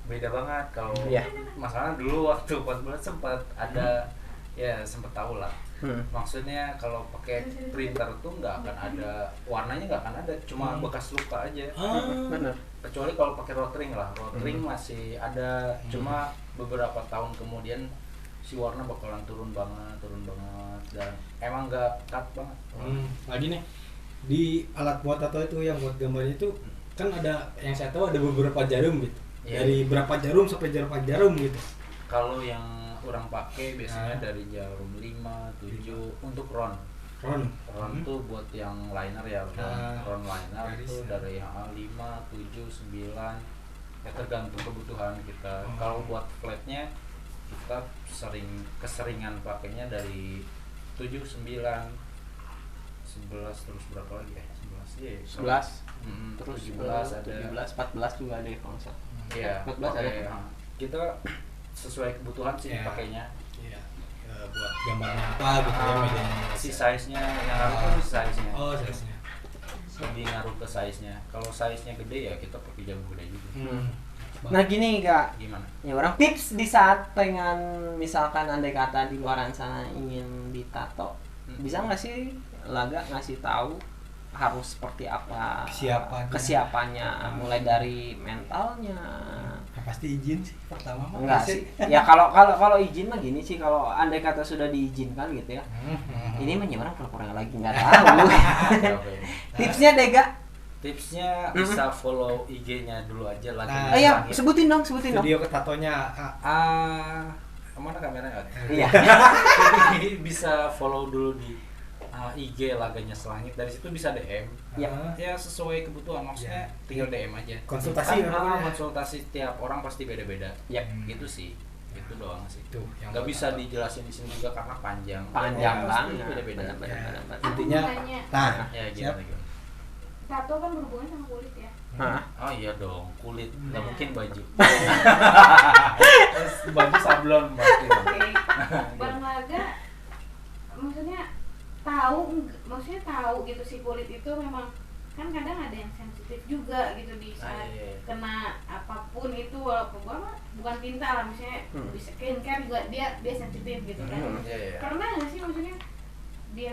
beda banget. Kalau Iya. masalah dulu waktu 14 sempat ada ya sempat tahu lah. Maksudnya kalau pakai printer tuh nggak akan ada warnanya, nggak akan ada, cuma bekas luka aja. Bener. Kecuali kalau pakai rotring lah, rotring masih ada, cuma beberapa tahun kemudian si warna bakalan turun banget dan emang nggak cut banget. Lagi nih di alat buat tato itu yang buat gambarnya itu kan ada yang saya tahu ada beberapa jarum gitu. Iya. Dari berapa jarum sampai berapa jarum gitu. Kalau yang orang pakai biasanya dari jarum 5, 7 untuk ron. Ron. Ron tuh buat yang liner ya, ron liner garis tuh ya. dari yang 5, 7, 9 ya tergantung kebutuhan kita. Kalau buat flatnya kita keseringan pakainya dari 7, 9, 11 terus berapa lagi ya? 11 ya. 11 Terus terus 17 ada. 17 14 juga ada ya kalau nggak salah. Iya, 14 ada. pakai, kita sesuai kebutuhan sih Iya. pakainya. Iya. Buat gambarnya apa gitu ya medianya. Si size-nya yang ngaruh ke size-nya. Oh, size-nya. Lebih ngaruh ke size-nya. Kalau size-nya gede ya kita pakai jarum gede juga. Nah gini Kak, Gimana? ya orang tips di saat pengen misalkan andai kata di luaran sana ingin ditato, bisa nggak sih Laga ngasih tahu harus seperti apa kesiapannya, mulai dari mentalnya. Ya, pasti izin sih pertama mah. Enggak sih. Ya kalau izin mah gini sih, kalau andai kata sudah diizinkan gitu ya. Ini mah orang pura-pura lagi nggak tahu. Tipsnya deh Gak? Tipsnya bisa follow IG-nya dulu aja lah. Nah, Ya sebutin dong. Studio ketatonya Mana kameranya? Iya. Bisa follow dulu di IG Laganya Selangit, dari situ bisa DM. Ya. Ya sesuai kebutuhan, maksudnya tinggal DM aja. Konsultasi Kan, namanya. konsultasi tiap orang pasti beda-beda. Ya. Gitu sih. Itu doang sih. Itu yang Nggak bisa pertama. dijelasin di sini juga karena panjang. Panjang Ya, pasti banget. beda-beda. Benar-benar. Intinya, Aku mau tanya, nah, Ya siap. gimana. tato kan berhubungan sama kulit ya. Hah? Oh iya dong, kulit. Nggak mungkin baju. Baju sablon pasti. Oke. Bang Laga maksudnya maksudnya tahu gitu si kulit itu memang kan kadang ada yang sensitif juga gitu di saat iya. kena apapun itu, walaupun gua mah bukan tinta lah, misalnya bisa skincare juga dia sensitif gitu kan. Iya, iya. Karena nggak sih maksudnya dia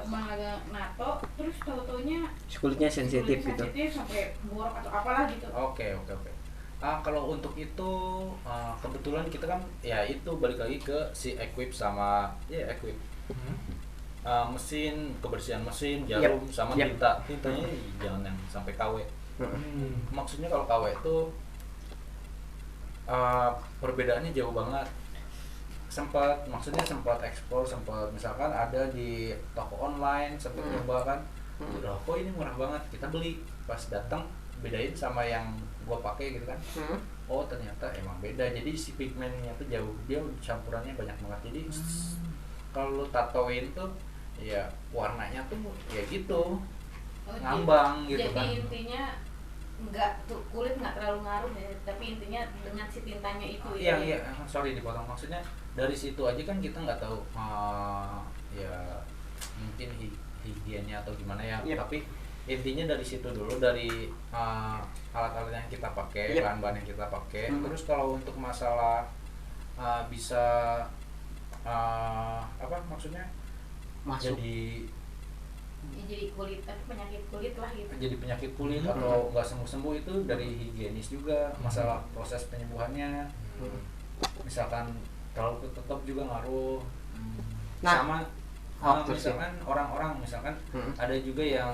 Bang Laga nato terus tau-taunya Kulitnya sensitif gitu. sensitif sampai borok atau apalah gitu. Oke. Kalau untuk itu kebetulan kita kan ya itu balik lagi ke si equip sama equip. Mesin, kebersihan mesin, jarum sama Yap. tintanya jangan yang sampai KW. Hmm. Maksudnya kalau KW itu perbedaannya jauh banget. Maksudnya sempat ekspor, sempat misalkan ada di toko online, sempat nyoba kan, udah kok ini murah banget, kita beli, pas datang bedain sama yang gua pakai gitu kan. Oh ternyata emang beda, jadi si pigmennya tuh jauh, dia campurannya banyak banget, jadi kalau lu tatoin tuh ya warnanya tuh ya gitu ngambang gitu jadi kan. intinya kulit nggak terlalu ngaruh ya, tapi intinya dengan si tintanya itu Iya, sorry dipotong, maksudnya dari situ aja kan kita nggak tahu ya mungkin higiennya atau gimana ya. Yep. Tapi intinya dari situ dulu, dari alat-alat yang kita pakai, Yep. bahan-bahan yang kita pakai. Terus kalau untuk masalah bisa apa maksudnya Masuk. jadi kulit penyakit kulit lah gitu. jadi penyakit kulit atau nggak sembuh-sembuh, itu dari higienis juga, masalah proses penyembuhannya. Misalkan kalau tetap juga ngaruh. Nah, Sama terus misalkan orang-orang misalkan ada juga yang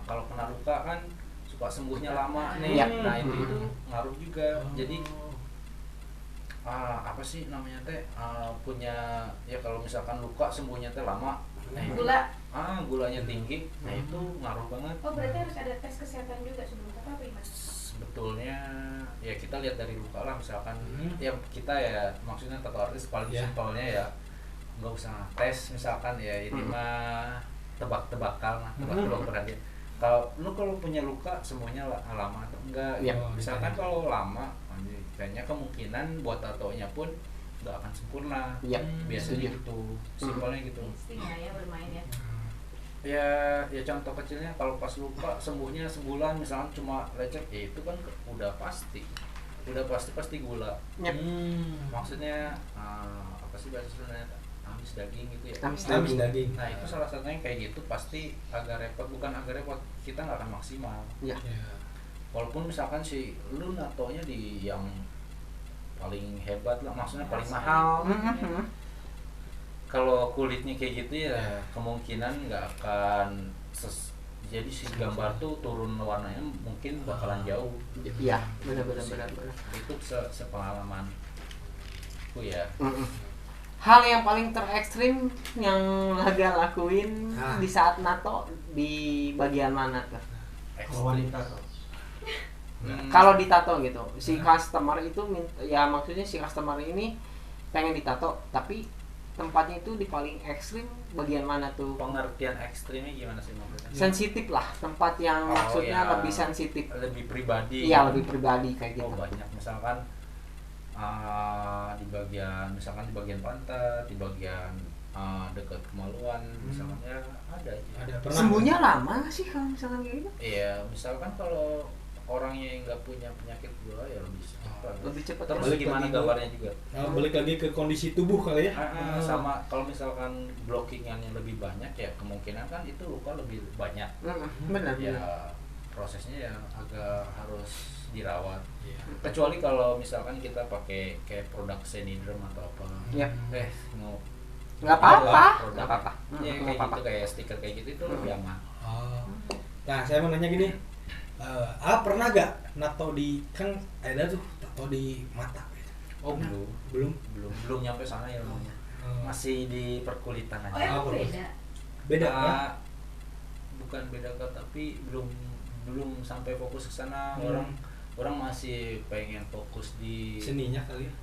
kalau kena luka kan suka sembuhnya lama nih. Iya. Nah itu ngaruh juga. Jadi apa sih namanya teh, punya ya kalau misalkan luka sembuhnya teh lama. Nah, itu, gulanya tinggi. Nah itu ngaruh banget. Oh berarti harus ada tes kesehatan juga sebelum tato apa gimana? Sebetulnya ya kita lihat dari luka lah, misalkan ya kita ya maksudnya tato artis paling simpelnya ya nggak usah tes, misalkan ya ini mah tebak-tebakan lah, tebak-tebak berarti. Kalau punya luka semuanya lama atau enggak? Yep. Misalkan kalau lama, kayaknya kemungkinan buat tatonya pun nggak akan sempurna. Yep. Biasanya gitu, simpelnya gitu. Insting ya bermain ya. Ya contoh kecilnya kalau pas luka sembuhnya sebulan misalkan cuma lecet, ya itu kan udah pasti gula. Yep. Maksudnya apa sih bahasa Sundanya, amis daging gitu ya. Habis daging. Nah itu salah satunya kayak gitu, pasti agak repot, kita nggak akan maksimal. Ya. Walaupun misalkan si lu natonya di yang paling hebat lah, maksudnya paling mahal. Kalau kulitnya kayak gitu ya kemungkinan nggak akan jadi si gambar tuh turun warnanya mungkin bakalan jauh. Iya, benar. Itu sepengalaman ku ya. Hal yang paling terekstrim yang Laga lakuin di saat nato di bagian mana tuh? Ekstrim. Kalau ditato gitu, si customer itu ya maksudnya si customer ini pengen ditato, tapi tempatnya itu di paling ekstrim bagian mana tuh? Pengertian ekstrimnya gimana sih maksudnya? Sensitif lah, tempat yang maksudnya ya, lebih sensitif. lebih pribadi. Iya, lebih pribadi kayak gitu. Oh banyak, misalkan di bagian pantat, di bagian dekat kemaluan, misalkan ya ada aja. Ada pernah. Sembuhnya lama sih kalau misalkan kayak gitu? Iya, misalkan kalau orangnya yang nggak punya penyakit gula ya lebih cepat. Lebih cepat. Terus Balik gimana lagi ke- gambarnya juga? Balik lagi ke kondisi tubuh kali ya. Sama kalau misalkan blockingan yang lebih banyak ya kemungkinan kan itu luka lebih banyak. Benar. Ya prosesnya ya agak harus dirawat. Iya. Kecuali kalau misalkan kita pakai kayak produk Seniderm atau apa. Iya. Nggak apa-apa. produk. Nggak apa-apa. Ya Nggak kayak apa-apa. gitu, kayak stiker kayak gitu itu lebih aman. Nah, saya mau nanya gini. Pernah gak nato di, kan ada tuh tato di mata? Oh Belum. belum nyampe sana ya ilmunya. Masih di perkulitan Oh aja. emang beda? beda ya? Bukan beda kak, tapi belum sampai fokus ke sana. Orang masih pengen fokus di seninya kali ya.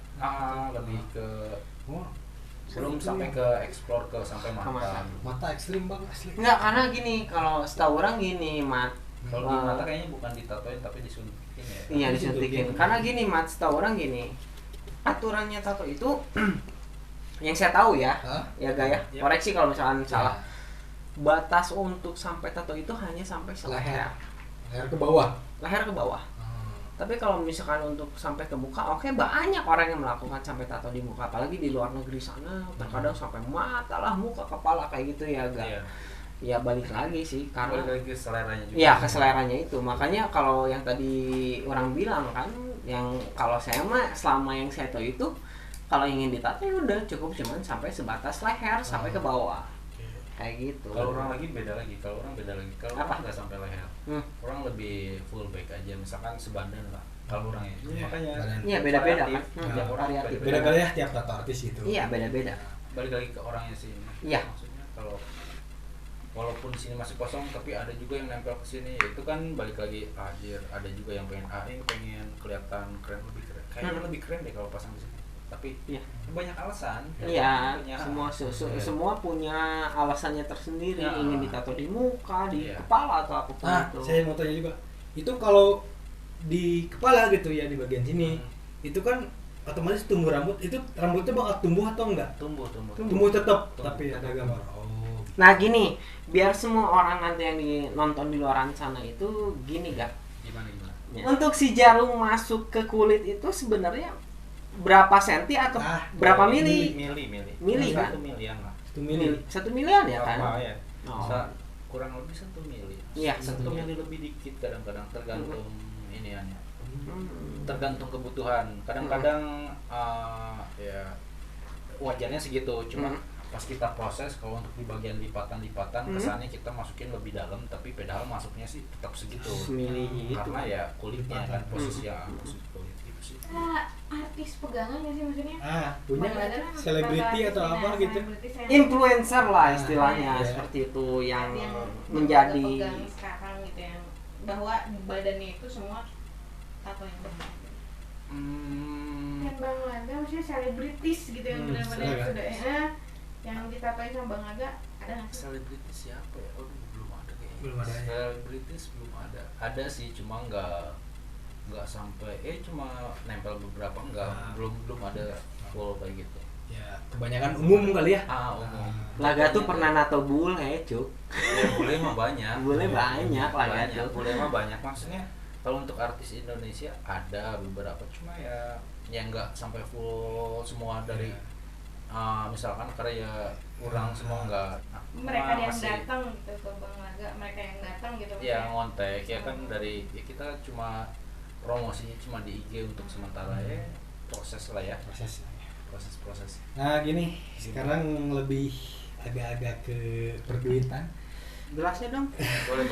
Lebih ke Oh, belum sampai ke explore ke sampai mata. mata ekstrim banget asli. Enggak, karena gini, kalau setahu orang gini, Mat. Kalau di mata kayaknya bukan ditatoin tapi disuntikin ya. Iya, disuntikin. Karena gini, Mat, setahu orang gini. Aturannya tato itu yang saya tahu ya, ya Gaya. Ya. Koreksi kalau misalkan salah. Batas untuk sampai tato itu hanya sampai leher. Leher ke bawah. Leher ke bawah. Tapi kalau misalkan untuk sampai ke muka, oke, banyak orang yang melakukan sampai tato di muka, apalagi di luar negeri sana, terkadang sampai mata lah, muka, kepala kayak gitu ya, Gak? Iya. Ya balik lagi sih, karena Balik lagi ke seleranya juga. iya, ke seleranya itu. Makanya kalau yang tadi orang bilang kan, yang kalau saya mah selama yang saya tahu itu, kalau ingin ditato ya udah cukup cuman sampai sebatas leher sampai ke bawah. Kayak gitu. Kalau orang beda lagi. Kalau Apa? orang nggak sampai leher, orang lebih full back aja. Misalkan sebadan lah. Kalau orang itu makanya. Iya, beda-beda kan. Tiap orang Variatif. Beda-beda ya tiap tato artis gitu. Iya, beda-beda. Balik lagi ke orangnya sih. Iya. Maksudnya kalau walaupun di sini masih kosong, tapi ada juga yang nempel ke sini. Itu kan balik lagi ada juga yang pengen pengen kelihatan keren, lebih keren. Kayaknya lebih keren deh kalau pasang di sini. Tapi Iya. banyak alasan. Iya, Banyak. semua punya alasannya tersendiri, Ya. ingin ditato di muka, di Iya. kepala atau apapun Nah, itu. saya mau tanya juga. Itu kalau di kepala gitu ya, di bagian sini, itu kan otomatis tumbuh rambut. Itu rambutnya bakal tumbuh atau enggak? Tumbuh. Tumbuh tetap, Tumbuh. tapi ada gambar. Oh. Nah gini, biar semua orang nanti yang nonton di luar sana itu gini gak? Gimana? Ya. Untuk si jarum masuk ke kulit itu sebenarnya berapa senti atau berapa mili? Mili kan? 1 milian lah. 1 mili. 1 milian ya kan? Normal ya. Oh. Kurang lebih 1 mili. Iya, 1 1 mili lebih dikit kadang-kadang tergantung iniannya. Hmm. Tergantung kebutuhan. Kadang-kadang ya wajarnya segitu. Cuma pas kita proses, kalau untuk di bagian lipatan-lipatan kesannya kita masukin lebih dalam, tapi padahal masuknya sih tetap segitu. Mili gitu. Karena ya kulitnya kan posisi kulit itu sih. Artis pegangan nggak sih maksudnya? Punya Bang Laden kan selebriti artis atau bina, apa gitu. selebriti saya- Influencer lah istilahnya Iya. seperti itu yang yang menjadi pegang sekarang gitu yang bahwa badannya itu semua tato yang benar. Yang Bang Laga maksudnya selebritis gitu yang benar-benar selebritis. sudah yang ditatoin sama Bang Laga ada nggak sih? Selebritis siapa ya? Belum ada kayaknya. Belum ada ya? Selebritis belum ada. Ada sih, cuma nggak sampai cuma nempel beberapa, belum ada full kayak gitu. Ya, kebanyakan umum kali ya. Umum. Laga tuh pernah nato bule, Cuk. Ya boleh mah banyak. Bule banyak Laga tuh. Boleh mah banyak. Maksudnya kalau untuk artis Indonesia ada beberapa, cuma ya nggak sampai full semua dari misalkan karya orang semua nggak. Mereka yang masih- datang gitu ke Bang Laga, mereka yang datang gitu. ya ngontek ya kan dari ya kita cuma promosinya cuma di IG untuk sementara ya, proses lah ya, Proses. Nah, gini, sekarang lebih agak-agak ke perduitan. Gelasnya dong. boleh.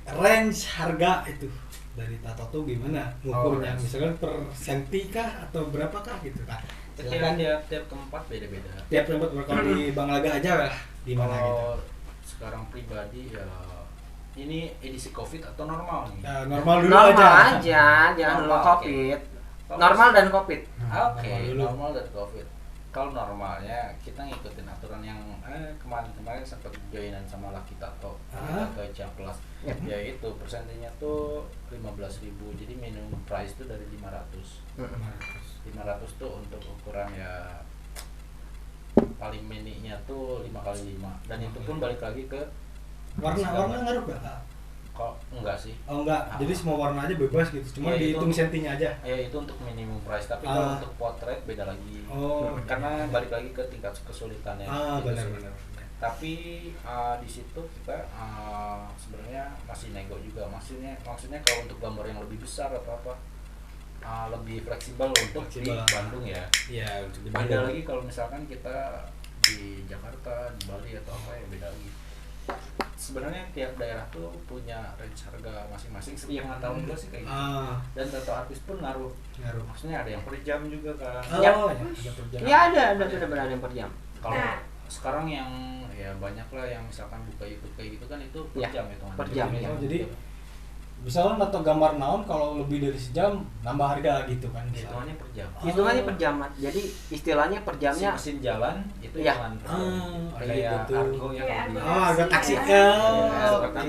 Range harga itu dari tato tuh gimana ngukurnya? range. Misalkan per senti kah atau berapa kah gitu? Nah, Silakan silakan. tiap tempat beda-beda. Tiap tempat kalau di Bang Laga aja lah di mana gitu. Kalau sekarang pribadi ya ini edisi COVID atau normal nih? Ya, normal dulu Normal aja. jangan dulu Normal, Covid. Kalau Normal dan Covid. Oke, Normal dulu. normal dan COVID. Kalau normalnya kita ngikutin aturan yang kemarin sempat joinan sama Laki Tato, Tato Caplas. Yep. Ya itu persentenya tuh 15.000. Jadi minimum price tuh dari 500. 500 tuh untuk ukuran ya paling mininya tuh 5x5. Dan itu pun balik lagi ke Warna ngaruh gak? kok enggak sih. Oh enggak, jadi semua warna aja bebas gitu, cuma Ya, dihitung itu- sentinya aja. Ya itu untuk minimum price, tapi kalau untuk potret beda lagi. Oh, Karena balik lagi ke tingkat kesulitannya. Gitu sih. benar. Tapi di situ kita sebenarnya masih nego juga. Maksudnya kalau untuk gambar yang lebih besar atau apa lebih fleksibel untuk Fleksibel. di Bandung ya. Iya, untuk di Beda Bandung. lagi kalau misalkan kita di Jakarta, di Bali atau apa ya beda lagi. Sebenarnya tiap daerah tuh punya range harga masing-masing. Sepengetahuan gue sih kayak gitu. Dan tato artis pun ngaruh. Maksudnya ada yang per jam juga kan. Yap. Oh, ya, 3 per jam. Ya ada benar yang per jam. Kalau Nah. sekarang yang ya banyak lah yang misalkan buka YouTube kayak gitu kan itu per Ya, jam itu per jam, ya. Oh, jadi misalnya atau gambar naon kalau lebih dari sejam nambah harga gitu kan hitungannya per jam. hitungannya per jam, jadi istilahnya per Si jamnya mesin jalan itu Ya. jalan per jam. ada Kayak gitu. Argo ya Kayak kalau di- Argo. Oh, harga taksi. Ya, Oke.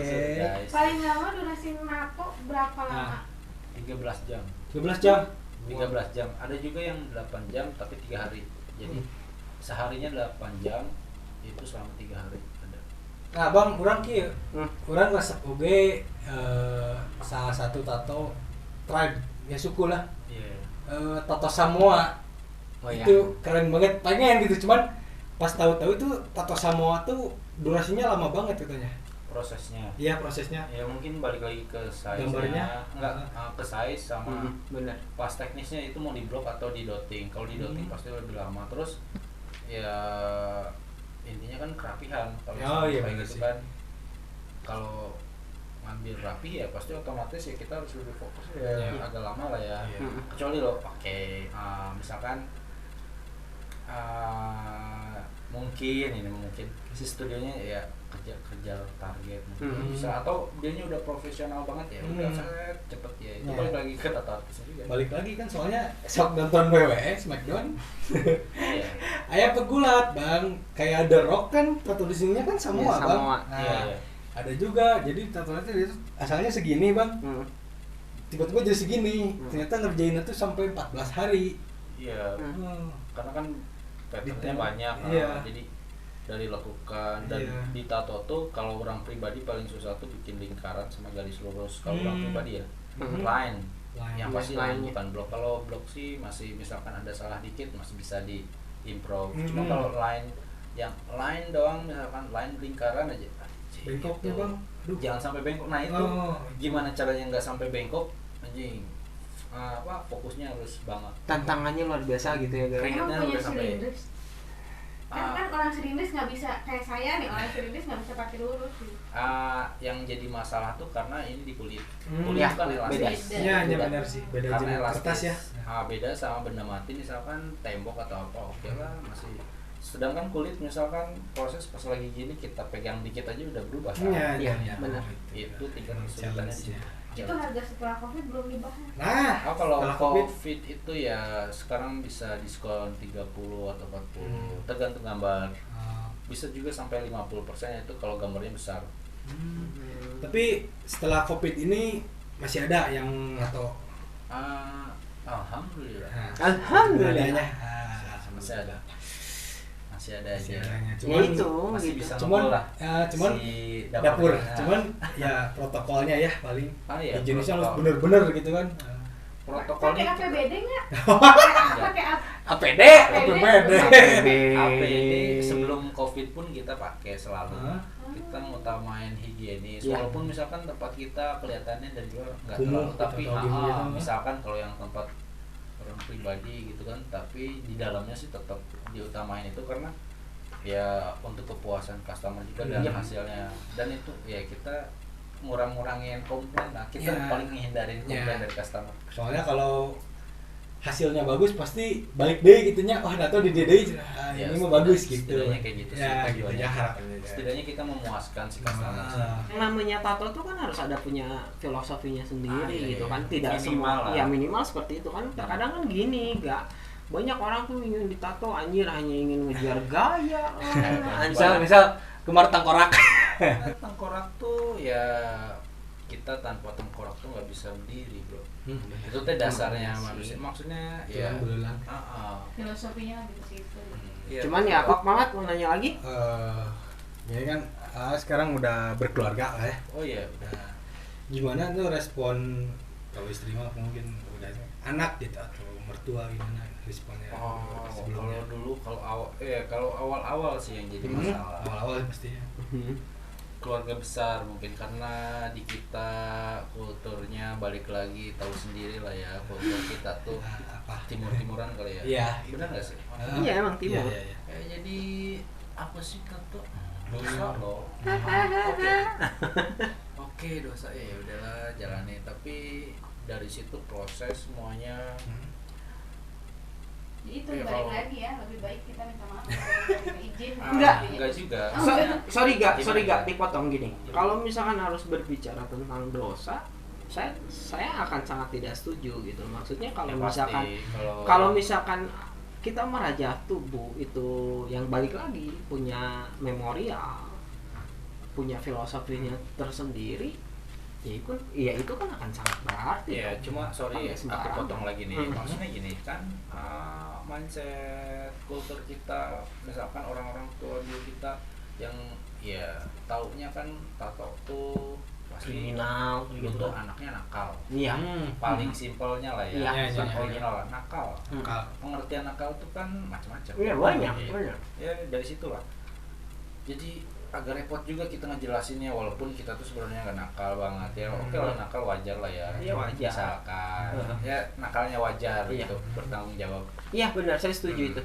guys. paling lama durasi nato berapa lama? Nah. 13 jam. 12 jam. 13 jam. Ada juga yang 8 jam tapi 3 hari. Jadi seharinya 8 jam itu selama 3 hari ada. Nah, Bang, urang kieu. Hmm. Urang resep oge salah satu tato tribe ya suku lah. Iya. Tato Samoa. Oh, iya. Itu keren banget, pengen gitu, cuman pas tahu-tahu itu tato Samoa tuh durasinya lama banget katanya. Prosesnya. Iya, prosesnya. Ya mungkin balik lagi ke size Gambarnya? enggak ke size sama benar. pas teknisnya itu mau di blok atau di dotting. Kalau di dotting pasti lebih lama. Terus ya intinya kan kerapihan kalau Oh, iya, kayak bener gitu sih. kan. Kalau ngambil rapi ya pasti otomatis ya kita harus lebih fokus ya Iya. agak lama lah ya. Iya. Kecuali lo misalkan mungkin si studionya ya kerja target mungkin bisa, atau dianya udah profesional banget ya udah set cepet ya itu Iya. balik lagi ke tata artisnya juga. Balik lagi kan soalnya sok nonton WWE Smackdown. Iya. Aya pegulat, Bang. Kayak The Rock kan tato di sininya kan Samoa, Iya, Bang. Samoa. Nah, Iya, iya. ada juga. Jadi tatonya itu asalnya segini, Bang. Tiba-tiba jadi segini. Ternyata ngerjainnya tuh sampai 14 hari. Iya, karena kan patternnya Detail. banyak, Iya. jadi dari lekukan dan Iya. di tato tuh kalau orang pribadi paling susah tuh bikin lingkaran sama garis lurus kalau orang pribadi ya. Line yang Iya, pasti line line-nya. bukan blok. Kalau blok sih masih misalkan ada salah dikit masih bisa di improve. Hmm. Cuma kalau line yang line doang misalkan line lingkaran aja anjing, Bengkoknya, itu. Bang. Aduh. Jangan sampai bengkok. Nah itu Oh. gimana caranya nggak sampai bengkok anjing. Fokusnya harus banget. Tantangannya luar biasa gitu ya, guys. Emang Keringetnya punya udah sampai. silindris? Kan orang silindris nggak bisa kayak saya nih, orang silindris nggak bisa pakai lurus gitu. Yang jadi masalah tuh karena ini di kulit. Hmm. Kulit Ya, itu kan beda. elastis. Iya, iya Beda. benar sih. Beda Karena jenis elastis. kertas ya. Beda sama benda mati misalkan tembok atau apa, oke lah masih. Sedangkan kulit misalkan proses pas lagi gini kita pegang dikit aja udah berubah. Iya, Iya, iya, benar. Itu tingkat kesulitannya di situ. Itu harga setelah covid belum dibahas. Nah, Kalau setelah COVID itu ya sekarang bisa diskon 30 atau 40 tergantung gambar. Ah, Bisa juga sampai 50% itu kalau gambarnya besar. tapi setelah Covid ini masih ada yang atau Alhamdulillah. Alhamdulillah. Masih ada. Masih ada Masih aja. adanya. Ya Cuman itu Masih gitu. bisa cuman ngobrol lah. cuman Si dapur. Nah, Cuman ya protokolnya ya paling iya, jenisnya harus protokol. bener-bener gitu kan. Protokolnya Pakai APBD nggak? Enggak. Pakai APD. APBD. APD sebelum COVID pun kita pakai selalu. Hah? Kita ngutamain higienis. Ya. Walaupun misalkan tempat kita kelihatannya dari luar nggak Kumuh terlalu, tapi atau gimana gitu. misalkan kalau yang tempat orang pribadi gitu kan, tapi di dalamnya sih tetap diutamain itu karena ya untuk kepuasan customer juga dan Iya. hasilnya. Dan itu ya kita ngurang-ngurangin komplain lah. Kita Ya. paling menghindarin komplain Ya. dari customer. Soalnya kalau hasilnya bagus pasti balik deh gitunya. Oh, atau di deh Ya, ini mah bagus gitu. setidaknya kayak gitu sih Ya, gitu tujuannya. ya harapannya. Setidaknya kita memuaskan si customer. Yang namanya tato tuh kan harus ada punya filosofinya sendiri Iya, gitu iya. kan, tidak Minimal semua lah. ya minimal seperti itu kan. Terkadang kan gini, nggak banyak orang tuh ingin ditato anjir hanya ingin ngejar gaya. Misal kemarin tengkorak. Tengkorak tuh ya kita tanpa tengkorak tuh nggak bisa berdiri bro. Itu teh dasarnya manusia. Maksudnya ya. Alhamdulillah. filosofinya gitu sih itu. Cuman ya kok banget mau nanya lagi. Ini kan sekarang udah berkeluarga lah ya. Oh iya udah. Gimana tuh respon kalau istri mah mungkin udah anak gitu atau mertua gimana responnya Kalau sebelumnya? dulu kalau awal sih yang jadi masalah. Awal-awal pastinya. Keluarga besar mungkin karena di kita kulturnya balik lagi tahu sendiri lah ya, kultur kita tuh Apa? timur-timuran kali ya. Iya. Benar nggak sih? Iya emang timur. Iya, iya. Jadi apa sih kata dosa loh. Oke dosa ya udahlah jalani, tapi dari situ proses semuanya Jadi itu Iya, balik kalau- lagi ya, lebih baik kita minta maaf kalau minta izin. Enggak. Enggak juga. Oh, enggak. Sorry gak Gimana? dipotong gini. Kalau misalkan harus berbicara tentang dosa, saya akan sangat tidak setuju gitu. Maksudnya kalau Ya, pasti. misalkan kalau misalkan kita merajah tubuh itu yang balik lagi punya memorial, punya filosofinya tersendiri, ya itu kan akan sangat berarti. ya kan? cuma sorry Kan aku sembarangan. potong lagi nih. Hmm. Maksudnya gini kan, mindset kultur kita, misalkan orang-orang tua dulu kita yang ya taunya kan tato tuh pasti Kriminal gitu. untuk anaknya nakal. Iya. Paling simpelnya lah ya, Iya, bukan iya, original lah, nakal. Nakal. Pengertian nakal tuh kan macam-macam. Iya banyak, Iya. banyak. Ya dari situ lah. Jadi agak repot juga kita ngejelasinnya, walaupun kita tuh sebenarnya nggak nakal banget ya. Oke lah, nakal wajar lah ya. Iya, wajar. Misalkan Heeh. ya nakalnya wajar Iya. gitu, bertanggung jawab. Iya benar, saya setuju itu.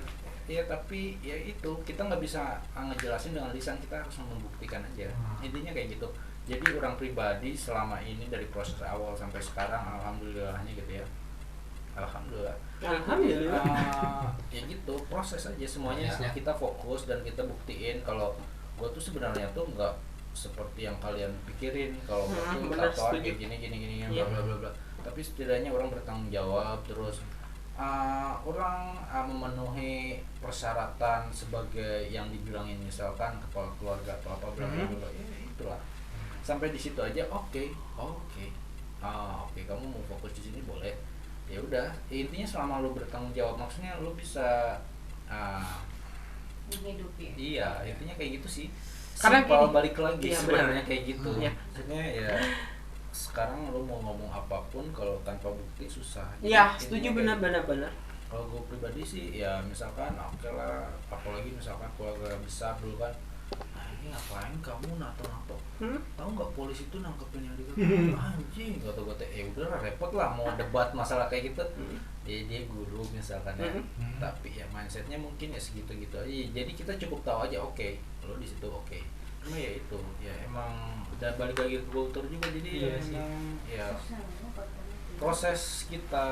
Iya, tapi ya itu kita nggak bisa ngejelasin dengan lisan, kita harus membuktikan aja. Intinya kayak gitu. Jadi orang pribadi selama ini dari proses awal sampai sekarang, alhamdulillahnya gitu ya. Alhamdulillah. Alhamdulillah. Ya gitu, proses aja semuanya. Prosesnya. Kita fokus dan kita buktiin kalau gua tuh sebenarnya tuh nggak seperti yang kalian pikirin, kalau gua tuh bener, tatoan setuju. kayak gini Iya. bla bla bla bla. Tapi setidaknya orang bertanggung jawab, terus orang memenuhi persyaratan sebagai yang dibilangin, misalkan kepala keluarga atau apa bla bla bla. Ya itulah. Sampai di situ aja oke. Oke, kamu mau fokus di sini boleh. Ya udah, intinya selama lu bertanggung jawab, maksudnya lu bisa Menghidupi. iya, intinya kayak gitu sih. Karena Simpel, gini, balik lagi iya, sebenarnya kayak gitu. Iya. Maksudnya ya sekarang lu mau ngomong apapun kalau tanpa bukti susah. Jadi Iya, intinya setuju kayak benar. kalau gue pribadi sih ya misalkan oke lah, apalagi misalkan keluarga besar dulu kan, nah ini ngapain kamu nato-nato, tahu nggak polisi itu nangkepin yang gitu, anjing kata gue teh, ya udah repot lah mau debat masalah kayak gitu. Ya dia guru misalkan ya, tapi ya mindsetnya mungkin ya segitu-gitu aja. Jadi kita cukup tahu aja, oke lo di situ oke. Cuma ya itu ya emang udah balik lagi ke kultur juga, jadi Iya ya sih. emang ya Susah loh kalau gitu. proses kita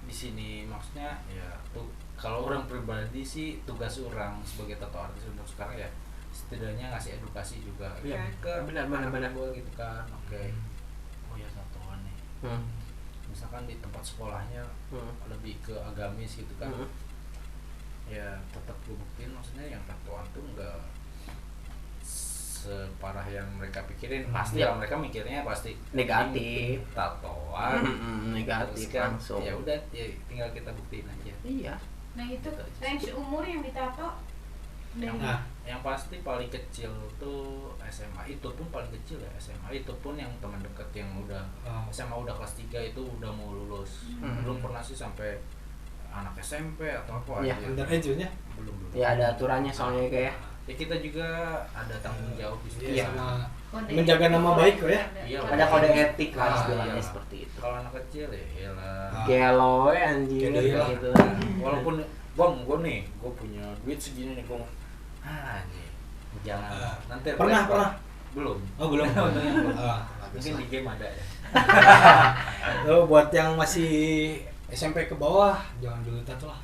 di sini, maksudnya ya tuh kalau orang pribadi sih tugas orang sebagai tato artis untuk sekarang ya setidaknya ngasih edukasi juga Iya, ke benar. anak gua gitu kan. Oke, oh ya tatoan nih, misalkan di tempat sekolahnya lebih ke agamis gitu kan, ya tetap gue buktiin, maksudnya yang tatoan tuh enggak separah yang mereka pikirin. Pasti Iya. lah mereka mikirnya pasti Negatif. ini tatoan. Negatif Terus kan, langsung. ya udah ya tinggal kita buktiin aja. Iya. Nah itu Gitu aja. range umur yang ditato yang, dari Nah. yang pasti paling kecil tuh SMA, itu pun paling kecil ya SMA, itu pun yang teman dekat yang udah SMA udah kelas 3 itu udah mau lulus. Belum pernah sih sampai anak SMP atau apa Iya, aja. Underage-nya. belum. Ya ada aturannya soalnya kayak. Ya kita juga ada tanggung jawab di situ. Iya, Iya. sama kode menjaga etik. nama baik kok ya. Iya, Ada kode etik lah Ah, istilahnya iya. seperti itu. Kalau anak kecil ya iyalah. Gelo anjir Gelo, iya. gitu. Walaupun bang, gue punya duit segini nih, gue nih jangan nanti Pernah. belum. Oh, belum. Untungnya belum. Ah, Mungkin di game ada ya. Lo buat yang masih SMP ke bawah, jangan dulu tato lah.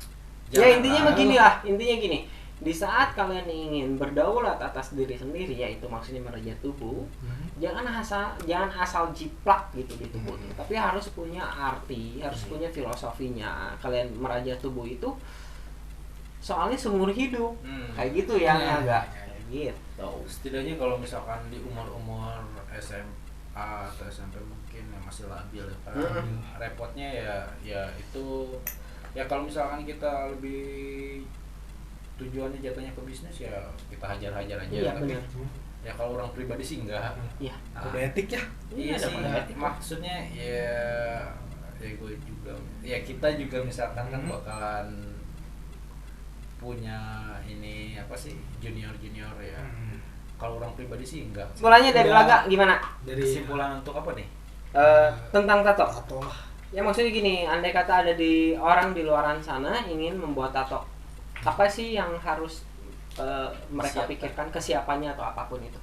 Ya intinya begini lah, intinya gini. Di saat kalian ingin berdaulat atas diri sendiri, yaitu maksudnya merajah tubuh, jangan asal jiplak gitu di tubuh tuh. Tapi harus punya arti, harus punya filosofinya. Kalian merajah tubuh itu soalnya seumur hidup. Kayak gitu ya, Iya. enggak gitu. Setidaknya kalau misalkan di umur SMA atau SMP mungkin yang masih labil ya, repotnya ya itu ya kalau misalkan kita lebih tujuannya jatuhnya ke bisnis ya kita hajar-hajar aja. Iya, Tapi benar. ya kalau orang pribadi sih enggak. Iya. Kode etik ya. Iya ada sih, kode etik. maksudnya ya gue juga, ya kita juga misalkan kan bakalan punya ini apa sih junior ya. Kalau orang pribadi sih enggak. Mulanya dari Udah. Laga gimana? Dari Kesimpulan untuk apa nih? Tentang tato. tato lah. Ya maksudnya gini, andai kata ada di orang di luaran sana ingin membuat tato, apa sih yang harus mereka Siap. pikirkan, kesiapannya atau apapun itu?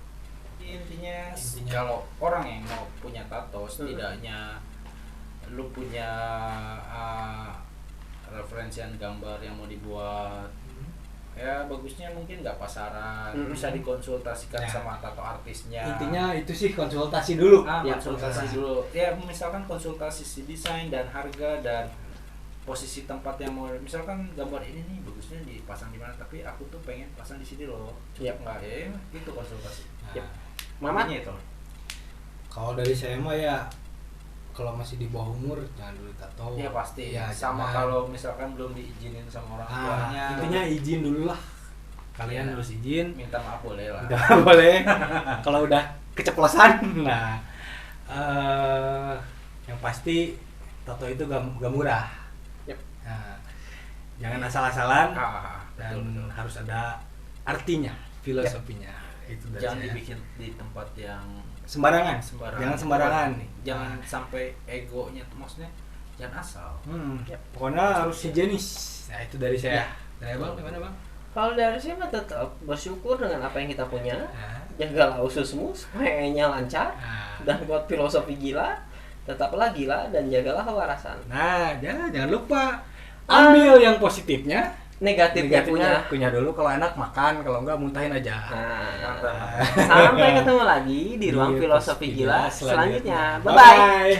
Intinya Intinya. kalau orang yang mau punya tato setidaknya lu punya referensian gambar yang mau dibuat, ya bagusnya mungkin nggak pasaran, bisa dikonsultasikan Ya. sama tato artisnya. Intinya itu sih konsultasi dulu. Ya, Ya, konsultasi dulu. Ya, misalkan konsultasi si desain dan harga dan posisi tempat yang mau, misalkan gambar ini nih bagusnya dipasang di mana, tapi aku tuh pengen pasang di sini loh. Yap. Nggak, ya itu konsultasi. Nah, Yap. Mamat? Intinya itu. kalau dari saya mah ya kalau masih di bawah umur jangan dulu tato. Ya pasti. Ya, Sama jangan. kalau misalkan belum diizinin sama orang tuanya. Intinya izin dulu lah. Kalian Ya. harus izin. Minta maaf boleh lah. Udah boleh. Kalau udah keceplosan, nah yang pasti tato itu gak murah. Yap. Nah, jangan asal-asalan dan Betul. harus ada artinya, filosofinya. Itu dari Jangan saya. dibikin di tempat yang sembarangan. sembarangan. Jangan sembarangan. Jangan sampai egonya tuh, maksudnya jangan asal. Pokoknya harus higienis. Nah, itu dari saya. Ya. Dari Bang, gimana Bang? Kalau dari saya mah tetap bersyukur dengan apa yang kita punya. Nah, Jagalah ususmu supaya lancar. nah. Dan buat filosofi gila, tetaplah gila dan jagalah kewarasan. Nah, jangan lupa ambil yang positifnya. Negatifnya Punya dulu, kalau enak makan, kalau enggak muntahin aja. Nah, Mantap. sampai ketemu lagi di ruang Di filosofi gila selanjutnya. Bye bye. Bye.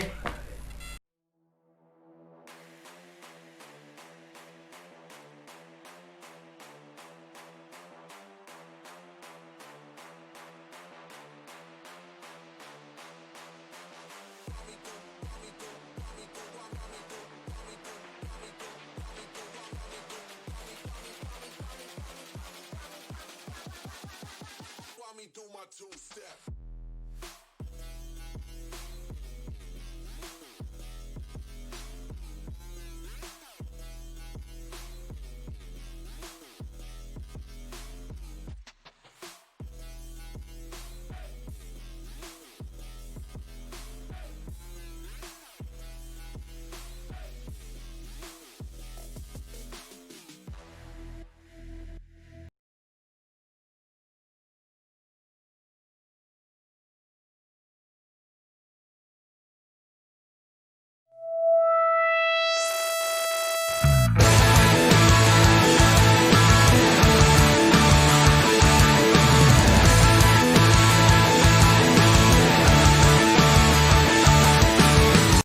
While me do my two-step.